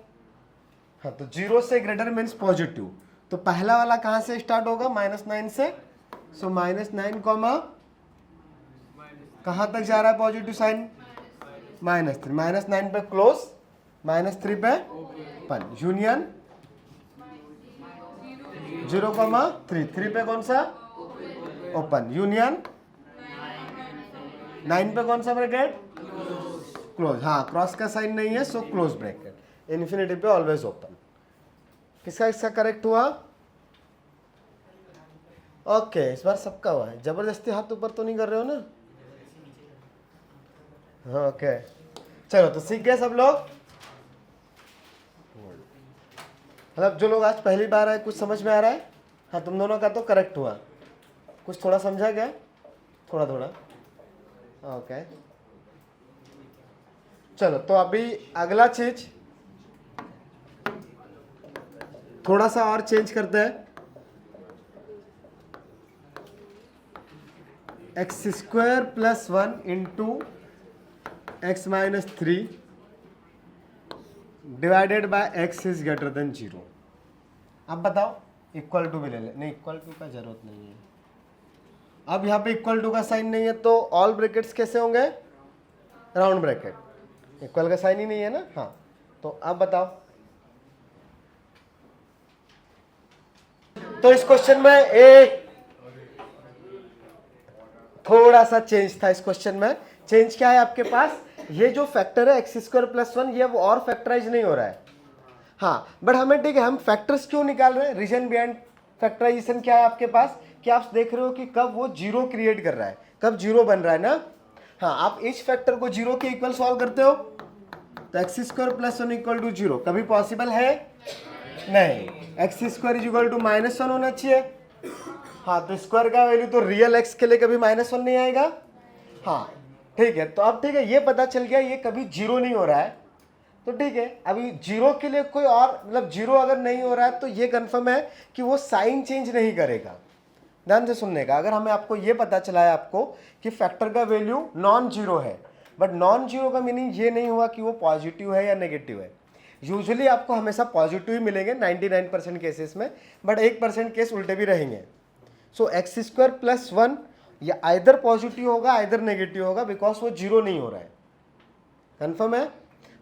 हाँ, तो 0 से ग्रेटर मीन्स पॉजिटिव, तो पहला वाला कहाँ से स्टार्ट होगा? -9 से। सो -9 कॉमा कहाँ तक जा रहा है पॉजिटिव साइन? -3 -9 पे क्लोज, -3 पे ओपन, यूनियन 0,3 3 पे कौन सा? ओपन, यूनियन 9 पे कौन सा ब्रैकेट? क्लोज। हाँ, क्रॉस का साइन नहीं है, सो क्लोज ब्रैकेट। इन्फिनिटी पे ऑलवेज ओपन। किसका इसका करेक्ट हुआ? ओके, इस बार सबका हुआ है। जबरदस्ती हाथ ऊपर तो नहीं कर रहे हो ना? हाँ, ओके, चलो तो सीख गए सब लोग। मतलब जो लोग आज पहली बार आए, कुछ समझ में आ रहा है? हाँ, तुम दोनों का तो करेक्ट हुआ, कुछ थोड़ा समझा गया, थोड़ा थोड़ा। ओके, चलो तो अभी अगला चीज थोड़ा सा और चेंज करते हैं। x² + 1 into x minus 3 divided by x is greater than 0। अब बताओ, इक्वल टू भी ले ले, नहीं इक्वल टू का जरूरत नहीं है। अब यहाँ पे इक्वल टू का साइन नहीं है, तो ऑल ब्रैकेट्स कैसे होंगे? Round bracket. इक्वल का साइन ही नहीं है ना। हाँ, तो अब बताओ, तो इस क्वेश्चन में एक थोड़ा सा चेंज था। इस क्वेश्चन में चेंज क्या है आपके पास? ये जो फैक्टर है x² + 1, ये वो और फैक्टराइज नहीं हो रहा है। हाँ, बट हमें ठीक है, हम फैक्टर्स क्यों निकाल रहे हैं? रीजन बिहाइंड फैक्टराइजेशन क्या है आपके पास कि आप देख रहे हो कि कब वो 0 क्रिएट कर रहा है, कब 0 बन रहा है ना। हाँ, आप इस फैक्टर को 0 के इक्वल सॉल्व करते हो, तो x² + 1 = 0 कभी पॉसिबल है नहीं। x² = -1 होना चाहिए। हाँ, तो स्क्वायर का वैल्यू तो रियल x के लिए कभी -1 नहीं आएगा। हाँ, ठीक है, तो अब ठीक है, ये पता चल गया ये कभी 0 नहीं हो रहा है, तो ठीक है। अभी 0 के लिए कोई और, मतलब 0 अगर नहीं हो रहा है तो ये कंफर्म है कि वो साइन चेंज नहीं करेगा। ध्यान से सुनने का, अगर हमें आपको ये पता चला है आपको कि फैक्टर का वैल्यू नॉन जीरो है, बट नॉन जीरो का मीनिंग ये नहीं हुआ कि वो पॉजिटिव है या नेगेटिव है। यूजुअली आपको हमेशा पॉजिटिव ही मिलेंगे 99% केसेस में, बट 1% केस उल्टे भी रहेंगे। सो x² + 1 या आइदर पॉजिटिव होगा आइदर नेगेटिव होगा, बिकॉज वो 0 नहीं हो रहा है। कन्फर्म है?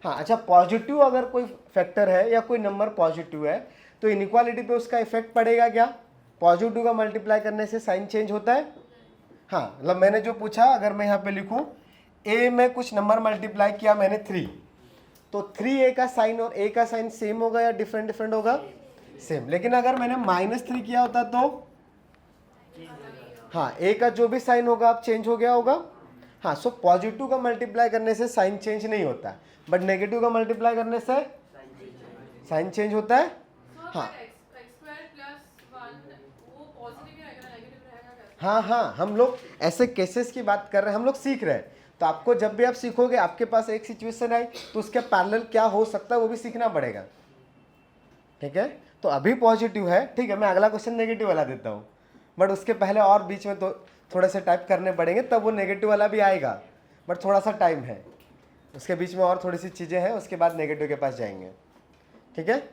हाँ, अच्छा, पॉजिटिव अगर कोई फैक्टर है या कोई नंबर पॉजिटिव है तो इनइक्वालिटी पे उसका इफेक्ट पड़ेगा क्या? पॉजिटिव का मल्टीप्लाई करने से साइन चेंज होता है। हाँ, मतलब मैंने जो पूछा, अगर मैं यहाँ पे लिखूँ a में कुछ नंबर मल्टीप्लाई किया मैंने 3, तो 3a का साइन और a का साइन सेम होगा या डिफरेंट डिफरेंट होगा? सेम। लेकिन अगर मैंने -3 किया होता तो हाँ, a का जो भी साइन होगा अब चेंज हो गया होगा। हाँ, सो पॉजिटिव का मल्टीप्लाई करने से साइन चेंज नहीं होता, बट नेगेटिव का मल्टीप्लाई करने से साइन चेंज होता है। हाँ हाँ हाँ, हम लोग ऐसे केसेस की बात कर रहे हैं, हम लोग सीख रहे हैं। तो आपको जब भी आप सीखोगे, आपके पास एक सिचुएशन आई तो उसके पैरेलल क्या हो सकता है वो भी सीखना पड़ेगा, ठीक है। तो अभी पॉजिटिव है, ठीक है, मैं अगला क्वेश्चन नेगेटिव वाला देता हूँ, बट उसके पहले और बीच में तो थोड़े से टाइप करने पड़ेंगे, तब वो नेगेटिव वाला भी आएगा, बट थोड़ा सा टाइम है, उसके बीच में और थोड़ी सी चीज़ें हैं, उसके बाद नेगेटिव के पास जाएंगे, ठीक है,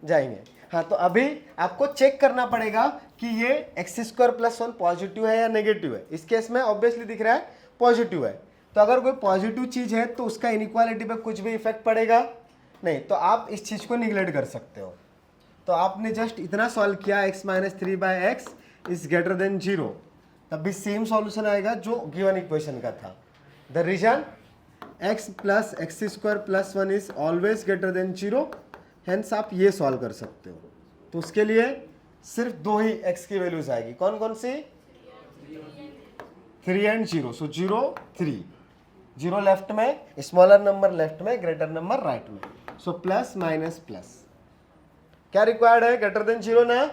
जाएंगे। हाँ, तो अभी आपको चेक करना पड़ेगा कि ये एक्स स्क्वायर प्लस 1 पॉजिटिव है या नेगेटिव है। इस केस में ऑब्वियसली दिख रहा है पॉजिटिव है, तो अगर कोई पॉजिटिव चीज़ है तो उसका इनइक्वालिटी पे कुछ भी इफेक्ट पड़ेगा नहीं, तो आप इस चीज़ को निगलेक्ट कर सकते हो। तो आपने जस्ट इतना सॉल्व किया, x minus 3/x is greater than 0, तब भी सेम सॉल्यूशन आएगा जो गिवन इक्वेशन का था। The region x plus x square plus 1 is always greater than 0, hence आप ये सॉल्व कर सकते हो। तो उसके लिए सिर्फ दो ही x की वैल्यूज आएगी, कौन कौन सी? 3 एंड 0, सो 0 3, 0 लेफ्ट में, स्मॉलर नंबर लेफ्ट में, ग्रेटर नंबर राइट में, सो प्लस माइनस प्लस। क्या रिक्वायर्ड है? ग्रेटर देन 0 ना,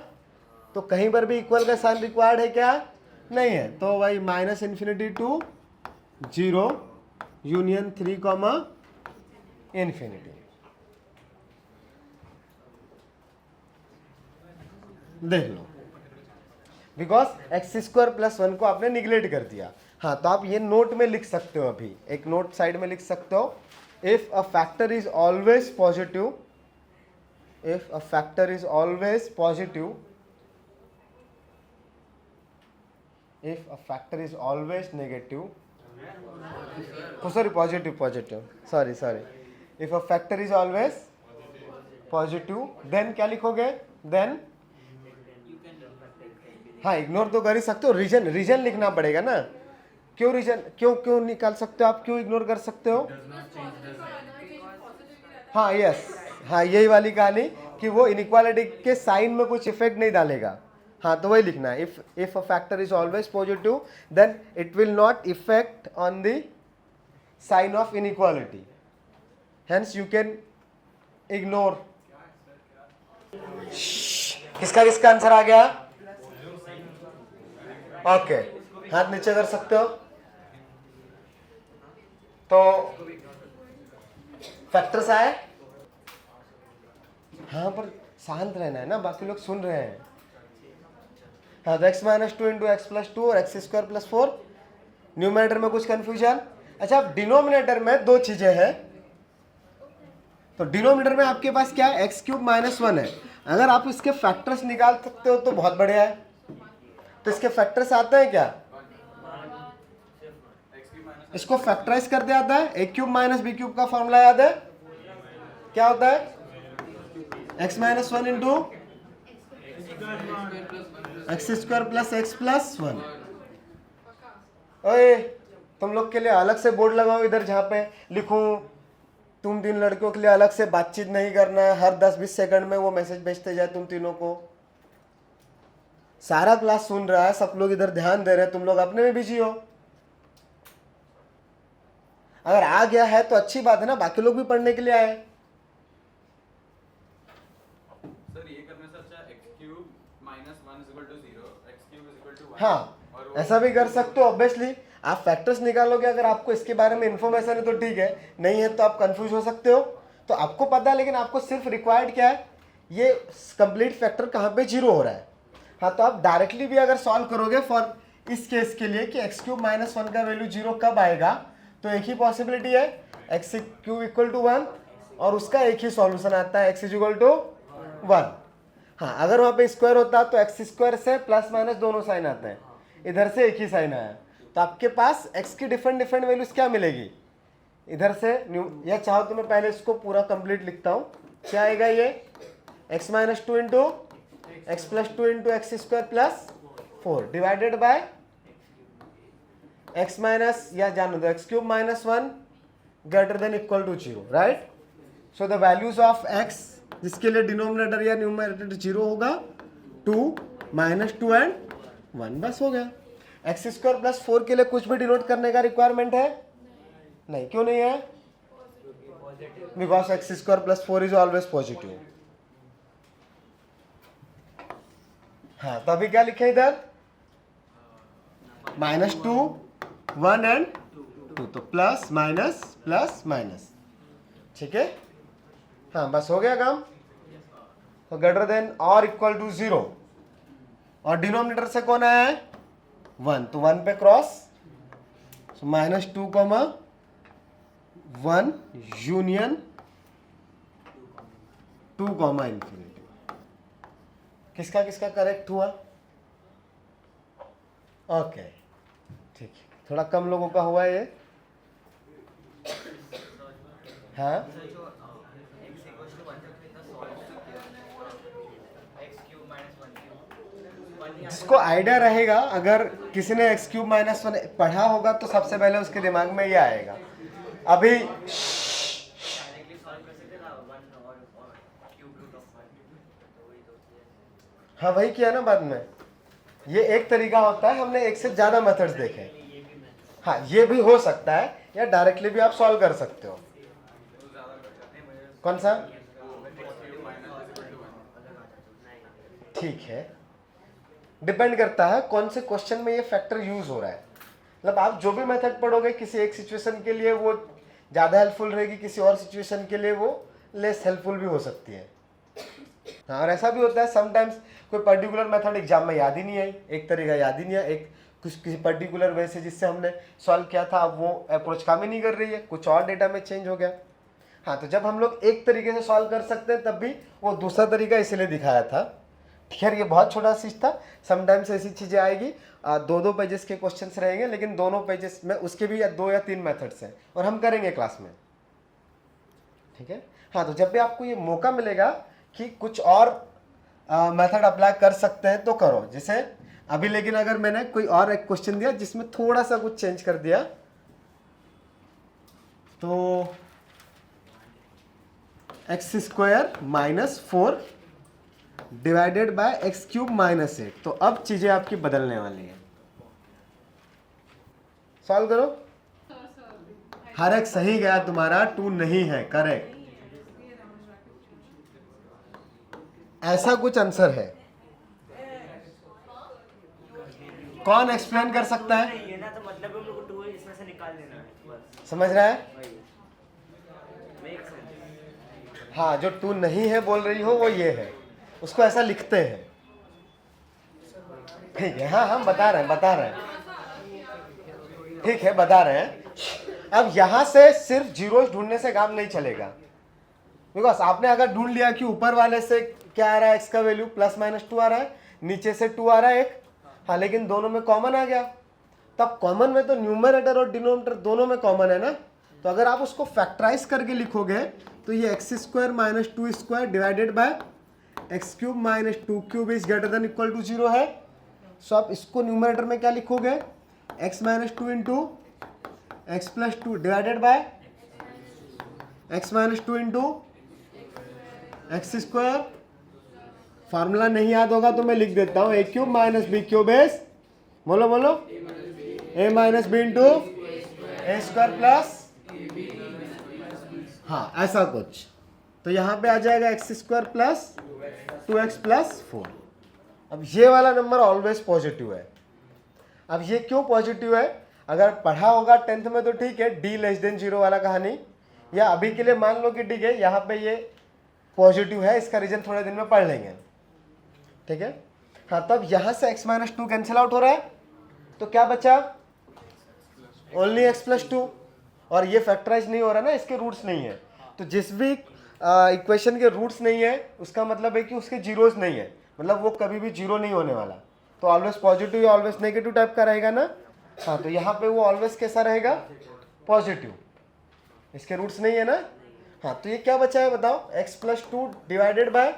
तो कहीं पर भी इक्वल का साइन रिक्वायर्ड है क्या? नहीं है, तो भाई minus infinity to 0 union 3 comma infinity. देख लो, बिकॉज एक्स स्क्वायर प्लस 1 को आपने निगलेक्ट कर दिया। हाँ, तो आप ये नोट में लिख सकते हो, अभी एक नोट साइड में लिख सकते हो, if a factor is always positive, if a factor is always positive, if a factor is always negative, oh sorry, positive, sorry, if a factor is always positive, then क्या लिखोगे? then हाँ, ignore तो कर ही सकते हो, reason लिखना पड़ेगा ना। क्यों रीजन, क्यों निकाल सकते हो आप, क्यों इग्नोर कर सकते हो? हाँ यस, हाँ यही वाली कहानी कि वो इनइक्वालिटी के साइन में कुछ इफेक्ट नहीं डालेगा। हाँ, तो वही लिखना है, if a factor is always positive then it will not effect on the sign of inequality, hence you can ignore. किसका आंसर आ गया? ओके, हाथ नीचे कर सकते हो। तो फैक्टर्स आए, हाँ पर शांत रहना है ना, बाकी लोग सुन रहे हैं। हाँ, तो x minus 2 into x plus 2 और एक्स स्क्वायर प्लस 4। न्यूमरेटर में कुछ कंफ्यूजन? अच्छा, डिनोमिनेटर में दो चीजें हैं, तो डिनोमिनेटर में आपके पास क्या है? एक्स क्यूब माइनस 1 है। अगर आप इसके फैक्टर्स निकाल सकते हो तो बहुत बढ़िया है। तो इसके फैक्टर्स आते हैं क्या? इसको फैक्टराइज कर दिया जाता है, ए क्यूब माइनस बी क्यूब का फॉर्मूला याद है? क्या होता है? x minus 1 into x square plus x plus 1। ओए, तुम लोग के लिए अलग से बोर्ड लगाओ इधर, जहाँ पे लिखूं तुम तीन लड़कियों के लिए अलग से बातचीत नहीं करना है, हर 10-20 सेकंड में वो मैसेज भेजते जाए तुम तीनों को। सारा क्लास सुन रहा है, सब लोग इधर ध्यान दे रहे हैं, तुम लोग अपने में बिजी हो। अगर आ गया है तो अच्छी बात है ना, बाकी लोग भी पढ़ने के लिए आए। सर ये करने से अच्छा x cube minus 1 is equal to 0, x cube is equal to 1। हाँ, ऐसा भी कर सकते हो। ऑब्वियसली आप फैक्टर्स निकालोगे, अगर आपको इसके बारे में इन्फॉर्मेशन है तो ठीक है, नहीं है तो आप कंफ्यूज हो सकते हो। तो आपको पता है, लेकिन आपको सिर्फ रिक्वायर्ड क्या है? ये कंप्लीट फैक्टर कहाँ पे 0 हो रहा है। हाँ, तो आप डायरेक्टली भी अगर सॉल्व करोगे फॉर इस केस के लिए कि एक्स क्यूब माइनस 1 का वैल्यू 0 कब आएगा, तो एक ही पॉसिबिलिटी है, एक्स क्यूब इक्वल टू 1, और उसका एक ही सॉल्यूशन आता है, एक्स इज इक्वल टू 1। हाँ, अगर वहाँ पे स्क्वायर होता तो एक्स स्क्वायर से प्लस माइनस दोनों साइन आते हैं, इधर से एक ही साइन आया, तो आपके पास एक्स की डिफरेंट वैल्यूज क्या मिलेगी इधर से। या चाहो तो मैं पहले इसको पूरा कंप्लीट लिखता हूँ, क्या आएगा ये? X minus 2 into x plus 2 into x square plus 4 divided by x minus, या जानो दो, x cube minus 1 greater than equal to 0, right. So the values of x, जिसके लिए डिनोमिनेटर या न्यूमरेटर 0 होगा, 2 माइनस 2 एंड 1, बस हो गया। एक्स स्क्वायर प्लस 4 के लिए कुछ भी डिनोट करने का रिक्वायरमेंट है? नहीं, क्यों नहीं है? Because x square plus 4 is always positive. हाँ, तो अभी क्या लिखे इधर? -2, 1 एंड 2, तो प्लस माइनस, ठीक है। हाँ, बस हो गया काम। तो ग्रेटर देन और इक्वल टू 0, और डिनोमिनेटर से कौन आया है? 1, तो 1 पे क्रॉस, सो -2, 1 यूनियन 2, इन्फिनिटी। किसका किसका करेक्ट हुआ? ओके, ठीक है, थोड़ा कम लोगों का हुआ ये। हाँ, जिसको आइडिया रहेगा, अगर किसी ने x³ -1 पढ़ा होगा तो सबसे पहले उसके दिमाग में ये आएगा। अभी हाँ, वही किया ना बाद में। ये एक तरीका होता है, हमने एक से ज्यादा मेथड्स देखे। हाँ, ये भी हो सकता है, या डायरेक्टली भी आप सॉल्व कर सकते हो। कौन सा? ठीक है, डिपेंड करता है कौन से क्वेश्चन में ये फैक्टर यूज हो रहा है। मतलब आप जो भी मेथड पढ़ोगे किसी एक सिचुएशन के लिए वो ज़्यादा हेल्पफुल रहेगी, किसी और सिचुएशन के लिए वो लेस हेल्पफुल भी हो सकती है। हाँ, और ऐसा भी होता है समटाइम्स कोई पर्टिकुलर मेथड एग्जाम में याद ही नहीं आई, एक तरीका याद ही नहीं आया, एक कुछ किसी पर्टिकुलर वे से जिससे हमने सॉल्व किया था, अब वो अप्रोच काम ही नहीं कर रही है, कुछ और डेटा में चेंज हो गया। हाँ, तो जब हम लोग एक तरीके से सॉल्व कर सकते हैं तब भी वो दूसरा तरीका इसलिए दिखाया था। खैर, ये बहुत छोटा चीज था, समटाइम्स ऐसी चीज़ें आएगी, 2-2 पेजेस के क्वेश्चंस रहेंगे, लेकिन दोनों पेजेस में उसके भी 2 या 3 मेथड्स हैं, और हम करेंगे क्लास में, ठीक है। हाँ, तो जब भी आपको ये मौका मिलेगा कि कुछ और मेथड अप्लाई कर सकते हैं तो करो। जैसे अभी, लेकिन अगर मैंने कोई और एक क्वेश्चन दिया जिसमें थोड़ा सा कुछ चेंज कर दिया, तो x² -4 डिवाइडेड बाय x³ -8, तो अब चीजें आपकी बदलने वाली हैं। सॉल्व करो। हर एक सही गया तुम्हारा, 2 नहीं है करेक्ट। ऐसा कुछ आंसर है, कौन एक्सप्लेन कर सकता है? ये ना, तो मतलब हम लोग को 2 है, इसमें से निकाल देना है बस। समझ रहा है? वही मेक सेंस। हाँ, जो 2 नहीं है बोल रही हो वो ये है, उसको ऐसा लिखते हैं, ठीक है। हाँ, हम बता रहे हैं, ठीक है, बता रहे हैं। अब यहां से सिर्फ जीरोस ढूंढने से काम नहीं चलेगा, बिकॉज आपने अगर ढूंढ लिया कि ऊपर वाले से क्या आ रहा है, x का वैल्यू +-2 आ रहा है, नीचे से 2 आ रहा है एक, हाँ, लेकिन दोनों में कॉमन आ गया, तब कॉमन में तो न्यूमरेटर और डिनोमिनेटर दोनों में कॉमन है ना, तो अगर आप उसको फैक्टराइज करके लिखोगे तो ये x² -2² divided by x³ -2³ is greater than equal to 0 है। सो आप इसको न्यूमरेटर में क्या लिखोगे? x -2 into x +2 divided by x -2 into x²। Formula नहीं याद होगा तो मैं लिख देता हूँ, a³ -b³ इज, बोलो बोलो, a - b into a² plus, हाँ, ऐसा कुछ। तो यहाँ पे आ जाएगा x² प्लस 2x प्लस 4। अब ये वाला नंबर ऑलवेज पॉजिटिव है। अब ये क्यों पॉजिटिव है? अगर पढ़ा होगा 10th में तो ठीक है, d < 0 वाला कहानी, या अभी के लिए मान लो कि ठीक है यहाँ पे ये पॉजिटिव है, इसका रीजन थोड़े दिन में पढ़ लेंगे, ठीक है। हाँ, तब यहाँ से x -2 कैंसिल आउट हो रहा है, तो क्या बचा? ओनली x +2, और ये फैक्टराइज नहीं हो रहा ना, इसके रूट्स नहीं है, तो जिस भी इक्वेशन के रूट्स नहीं है उसका मतलब है कि उसके जीरोस नहीं है, मतलब वो कभी भी जीरो नहीं होने वाला, तो ऑलवेज पॉजिटिव या ऑलवेज नेगेटिव टाइप का रहेगा ना। हाँ, तो यहाँ पे वो ऑलवेज कैसा रहेगा? पॉजिटिव, इसके रूट्स नहीं है ना। हाँ, तो ये क्या बचा है बताओ? x +2 divided by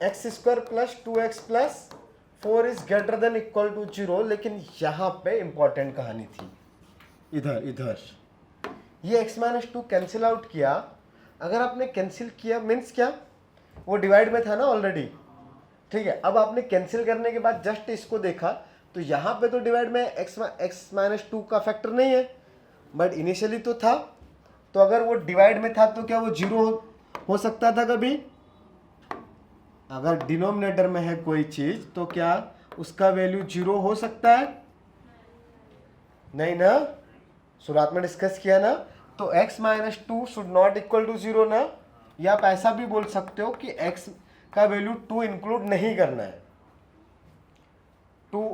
x² plus 2x plus 4 is greater than equal to 0। लेकिन यहाँ पे इंपॉर्टेंट कहानी थी, इधर ये x -2 कैंसिल आउट किया। अगर आपने कैंसिल किया मीन्स क्या, वो डिवाइड में था ना ऑलरेडी, ठीक है। अब आपने कैंसिल करने के बाद जस्ट इसको देखा तो यहाँ पे तो डिवाइड में x -2 का फैक्टर नहीं है, बट इनिशियली तो था, तो अगर वो डिवाइड में था तो क्या वो जीरो हो सकता था कभी? अगर डिनोमिनेटर में है कोई चीज तो क्या उसका वैल्यू जीरो हो सकता है? नहीं ना, शुरुआत में डिस्कस किया ना। तो x minus two should not equal to zero ना, या आप ऐसा भी बोल सकते हो कि x का वैल्यू 2 इंक्लूड नहीं करना है, 2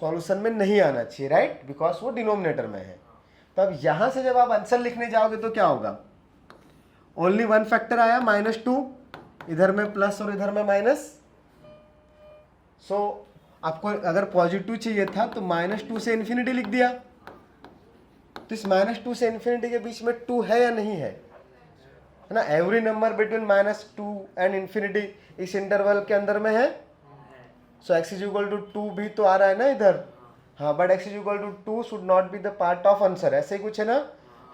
सॉल्यूशन में नहीं आना चाहिए, राइट, बिकॉज वो डिनोमिनेटर में है। तो अब यहां से जब आप आंसर लिखने जाओगे तो क्या होगा? ओनली वन फैक्टर आया -2, इधर में प्लस और इधर में माइनस। सो आपको अगर पॉजिटिव चाहिए था तो -2 से इन्फिनिटी लिख दिया। तो इस -2 से इन्फिनिटी के बीच में 2 है या नहीं है ना? Every number between -2 and infinity इस इंटरवल के अंदर में है। So x is equal to 2 भी तो आ रहा है ना इधर। हाँ, but x is equal to 2 should not be the part of answer, ऐसे ही कुछ है ना।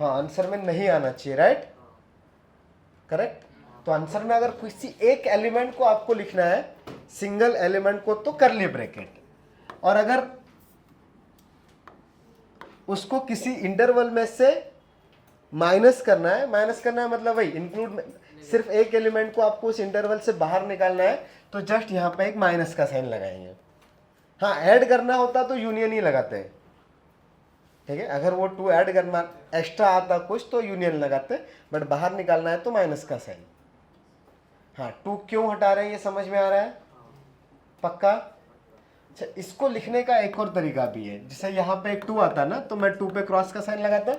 हाँ, आंसर में नहीं आना चाहिए, राइट, करेक्ट। तो आंसर में अगर किसी एक एलिमेंट को आपको लिखना है, सिंगल एलिमेंट को, तो कर लिए ब्रैकेट, और अगर उसको किसी इंटरवल में से माइनस करना है मतलब वही इंक्लूड, सिर्फ एक एलिमेंट को आपको उस इंटरवल से बाहर निकालना है तो जस्ट यहाँ पे एक माइनस का साइन लगाएंगे। हाँ, ऐड करना होता तो यूनियन ही लगाते हैं, ठीक है। अगर वो 2 ऐड करना एक्स्ट्रा आता कुछ तो यूनियन लगाते, बट बाहर निकालना है तो माइनस का साइन। हाँ, 2 क्यों हटा रहे हैं ये समझ में आ रहा है? पक्का? अच्छा, इसको लिखने का एक और तरीका भी है। जैसे यहाँ पे एक 2 आता ना तो मैं 2 पे क्रॉस का साइन लगाता,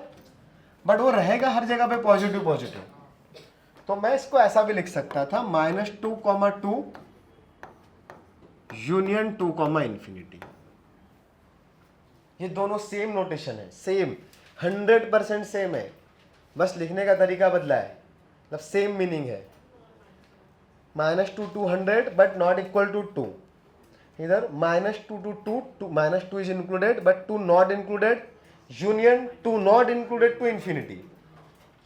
बट वो रहेगा हर जगह पे पॉजिटिव पॉजिटिव। तो मैं इसको ऐसा भी लिख सकता था -2, 2 यूनियन 2, इन्फिनिटी। ये दोनों सेम नोटेशन है, सेम 100% सेम है, बस लिखने का तरीका बदला है, मतलब सेम मीनिंग है। -2 200 बट नॉट इक्वल टू 2। इधर -2 to 2 -2 is included but 2 not included, union 2 not included to infinity।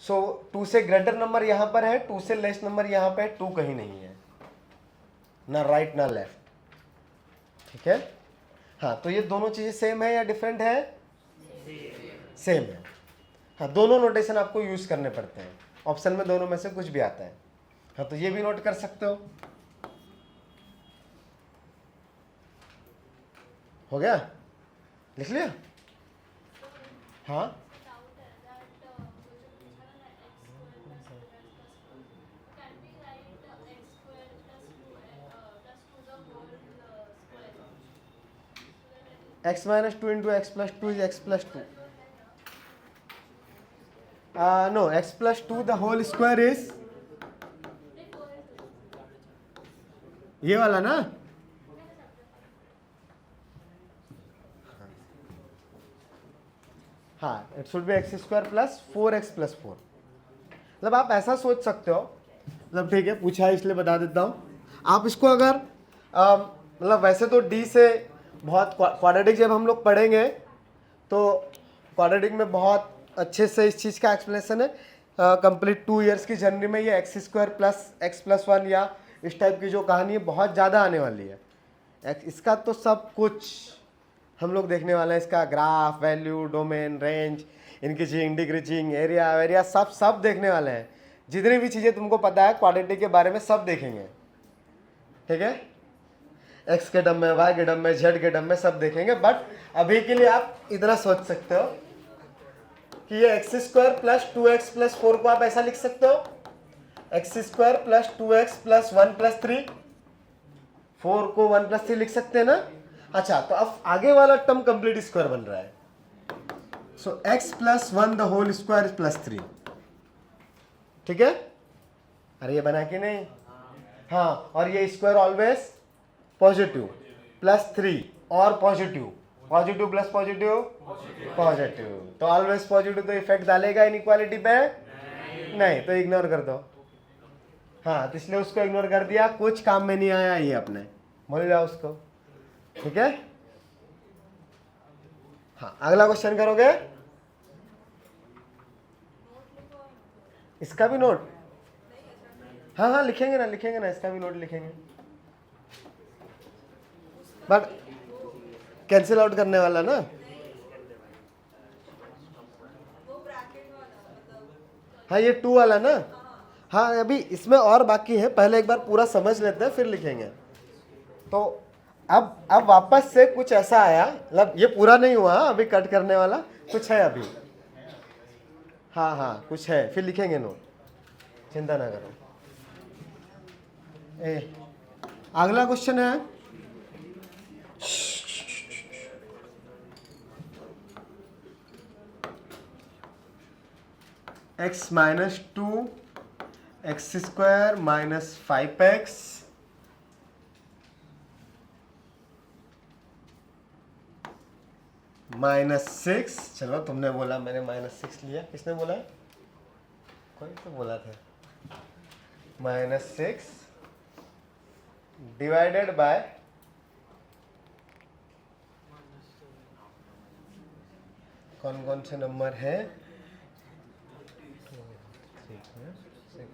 सो 2 से ग्रेटर नंबर यहाँ पर है, 2 से लेस नंबर यहाँ पे है, 2 कहीं नहीं है, ना राइट ना लेफ्ट, ठीक है। हाँ, तो ये दोनों चीजें सेम है या डिफरेंट है? सेम है। हाँ, दोनों नोटेशन आपको यूज करने पड़ते हैं, ऑप्शन में दोनों में से कुछ भी आता है। हाँ, तो ये भी नोट कर सकते हो। हो गया, लिख लिया? हाँ, x minus 2 into x plus 2 is x plus 2. No, x plus 2 the whole square is ये वाला ना। हाँ, it should be x square plus 4x plus 4। मतलब आप ऐसा सोच सकते हो, मतलब ठीक है, पूछा है इसलिए बता देता हूँ। आप इसको अगर मतलब वैसे तो डी से बहुत क्वाड्रेटिक जब हम लोग पढ़ेंगे तो क्वाड्रेटिक में बहुत अच्छे से इस चीज़ का एक्सप्लेनेशन है। कंप्लीट 2 इयर्स की जर्नी में ये x square plus x plus 1 या इस टाइप की जो कहानी है बहुत ज़्यादा आने वाली है। इसका तो सब कुछ हम लोग देखने वाले हैं, इसका graph, value, domain, range, increasing, decreasing, area सब देखने वाले हैं। जितनी भी चीज़ें तुमको पता है क्वाड्रेटिक के बारे में सब देखेंगे, ठीक है। एक्स के टर्म में, वाई के टर्म में, जेड के टर्म में सब देखेंगे। बट अभी के लिए आप इतना सोच सकते हो कि ये x square plus 2x plus 4 को आप ऐसा लिख सकते हो, x square plus 2x plus 1 plus 3, 4 को 1 प्लस 3 लिख सकते हैं ना। अच्छा, तो अब आगे वाला टर्म कंप्लीट स्क्वायर बन रहा है। So x plus 1 the whole square plus 3, ठीक है। अरे ये बना कि नहीं? हाँ, और ये स्क्वायर ऑलवेज पॉजिटिव, प्लस 3 और पॉजिटिव प्लस पॉजिटिव, तो ऑलवेज पॉजिटिव, तो इफेक्ट डालेगा इनइक्वालिटी पे? नहीं, तो इग्नोर कर दो। हाँ, तो इसलिए उसको इग्नोर कर दिया, कुछ काम में नहीं आया ये अपने, भूल जाओ उसको, ठीक है। हाँ, अगला क्वेश्चन करोगे? इसका भी नोट? हाँ, लिखेंगे ना, इसका भी नोट लिखेंगे, बट कैंसिल आउट करने वाला ना। हाँ ये 2 वाला ना, हाँ अभी इसमें और बाकी है, पहले एक बार पूरा समझ लेते हैं फिर लिखेंगे। तो अब वापस से कुछ ऐसा आया, मतलब ये पूरा नहीं हुआ, अभी कट करने वाला कुछ है अभी। हाँ हाँ कुछ है, फिर लिखेंगे नोट, चिंता ना करो। अगला क्वेश्चन है x minus 2 x square minus 5x -6। चलो तुमने बोला, मैंने -6 लिया, किसने बोला? कोई तो बोला था। -6 डिवाइडेड बाय कौन कौन से नंबर है? 2, 3, 6।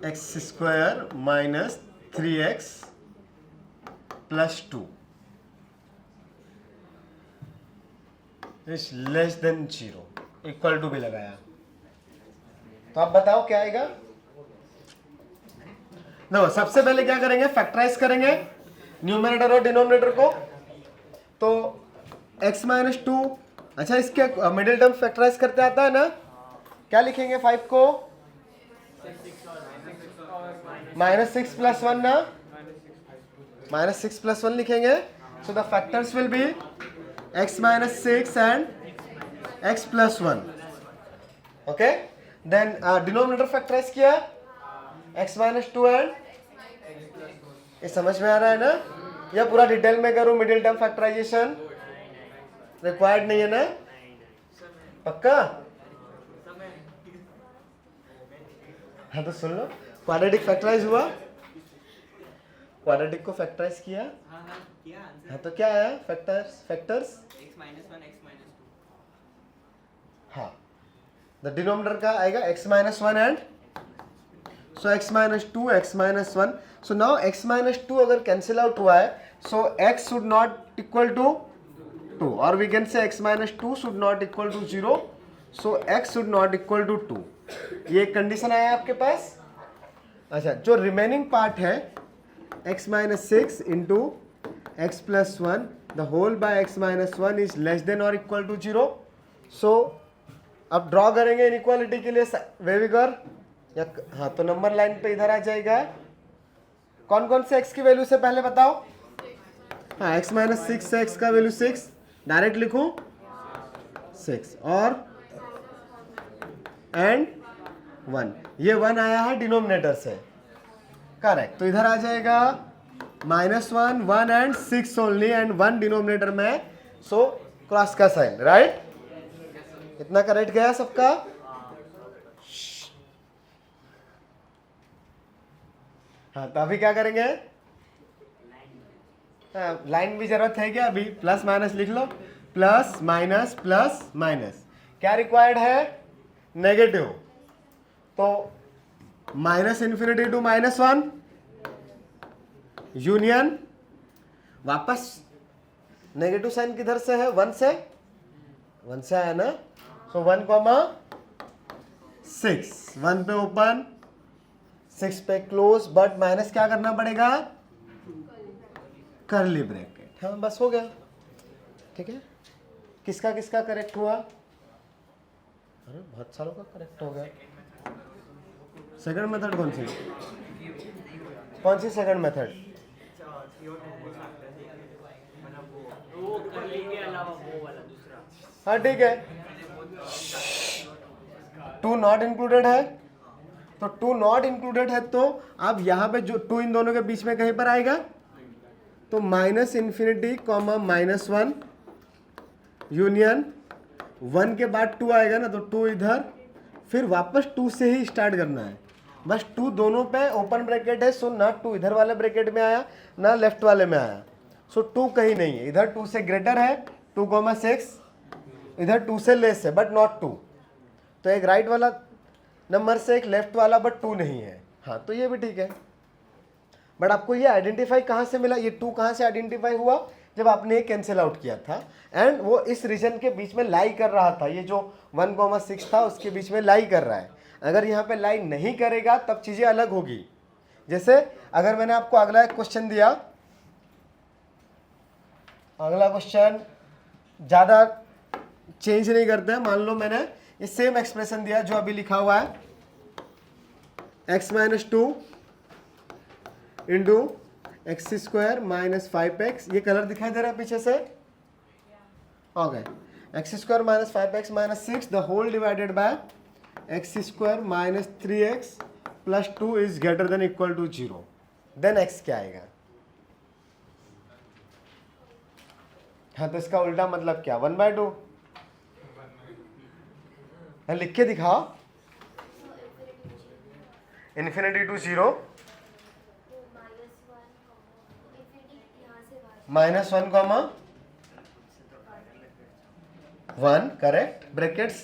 X square minus 3x plus 2 is less than 0, equal to भी लगाया। तो आप बताओ क्या आएगा? नो, सबसे पहले क्या करेंगे? फैक्टराइज करेंगे न्यूमरेटर और डिनोमिनेटर को। तो x माइनस 2, अच्छा इसके मिडिल टर्म फैक्टराइज करते आता है ना, क्या लिखेंगे? 5 को -6 प्लस 1 ना, -6 प्लस 1 लिखेंगे। So the factors will be x minus 6 and x plus 1। Okay, then denominator factorise किया x माइनस 2 एंड, ये समझ में आ रहा है ना? या पूरा डिटेल में करूं मिडिल टर्म फैक्टराइजेशन? रिक्वायर्ड नहीं है ना? पक्का? हाँ तो सुन लो, क्वाड्रेटिक फैक्टराइज हुआ, क्वाड्रेटिक को फैक्टराइज किया। हाँ तो क्या आया? Factors x minus 1 x minus 2। हाँ, द डिनोमिनेटर का आएगा x minus 1 and, so x minus 2 x minus 1। So now x minus 2 अगर कैंसिल आउट हुआ है, so x should not equal to 2, और we can say x minus 2 should not equal to 0, so x should not equal to 2। ये एक condition आया आपके पास। अच्छा, जो रिमेनिंग पार्ट है x minus 6 into x plus 1 the whole by x minus 1 is less than और equal to 0। So अब ड्रॉ करेंगे इनइक्वालिटी के लिए वेविगर, या हाँ तो नंबर लाइन पे इधर आ जाएगा। कौन कौन से x की वैल्यू से पहले बताओ? हाँ, x माइनस 6 से x का वैल्यू 6, डायरेक्ट लिखूं 6 और एंड 1, ये 1 आया है डिनोमिनेटर से, करेक्ट। तो इधर आ जाएगा -1 1 एंड 6 ओनली, एंड 1 डिनोमिनेटर में, सो क्रॉस का साइन, राइट? इतना करेक्ट गया सबका? हाँ, तो अभी क्या करेंगे? हाँ, लाइन भी जरूरत है क्या? अभी प्लस माइनस लिख लो, प्लस माइनस प्लस माइनस। क्या रिक्वायर्ड है? नेगेटिव। तो -∞ टू -1 यूनियन, वापस नेगेटिव साइन किधर से है? 1 से, 1 से आया ना, सो 1, 6, 1 पे ओपन 6 पे क्लोज, बट माइनस क्या करना पड़ेगा? Curly bracket. हाँ बस हो गया, ठीक है। किसका किसका करेक्ट हुआ? अरे बहुत सारों का करेक्ट हो गया। सेकंड मेथड कौन सी? कौन सी सेकंड मेथड? हाँ ठीक है, 2 नॉट इंक्लूडेड है, तो 2 नॉट इंक्लूडेड है, तो अब यहाँ पे जो 2 इन दोनों के बीच में कहीं पर आएगा, तो -∞, -1 यूनियन 1 के बाद 2 आएगा ना, तो 2 इधर, फिर वापस 2 से ही स्टार्ट करना है। बस 2 दोनों पे ओपन ब्रैकेट है, सो ना 2 इधर वाले ब्रैकेट में आया ना लेफ्ट वाले में आया, सो 2 कहीं नहीं है। इधर 2 से ग्रेटर है 2,6, इधर 2 से लेस है बट नॉट 2, तो एक राइट वाला नंबर से एक लेफ्ट वाला बट 2 नहीं है। हाँ तो ये भी ठीक है, बट आपको ये आइडेंटिफाई कहाँ से मिला? ये 2 कहाँ से आइडेंटिफाई हुआ? जब आपने ये कैंसिल आउट किया था, एंड वो इस रीजन के बीच में लाई कर रहा था, ये जो 1,6 था उसके बीच में लाई कर रहा है। अगर यहाँ पे लाई नहीं करेगा तब चीज़ें अलग होगी। जैसे अगर मैंने आपको अगला एक क्वेश्चन दिया, अगला क्वेश्चन ज़्यादा चेंज नहीं करते हैं, मान लो मैंने ये सेम एक्सप्रेशन दिया जो अभी लिखा हुआ है, x-2 इंटू x² - 5x, ये कलर दिखाई दे रहा है पीछे से, okay, x² - 5x - 6 the whole divided by x² - 3x + 2 is greater than equal to 0, then x क्या आएगा? हाँ, तो इसका उल्टा मतलब क्या? 1/2। लिख के दिखाओ, infinity to 0 -1, 1 correct, brackets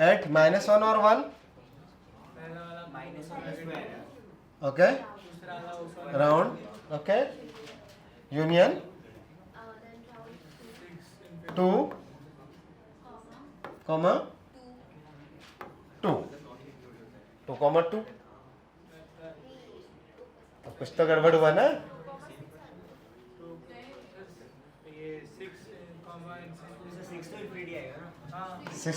at -1 और 1, ओके, राउंड, ओके, यूनियन 2, 2, 2, अब कुछ तो गड़बड़ हुआ ना? ये 6 तो इन्फिनिटी आएगा ना। 6,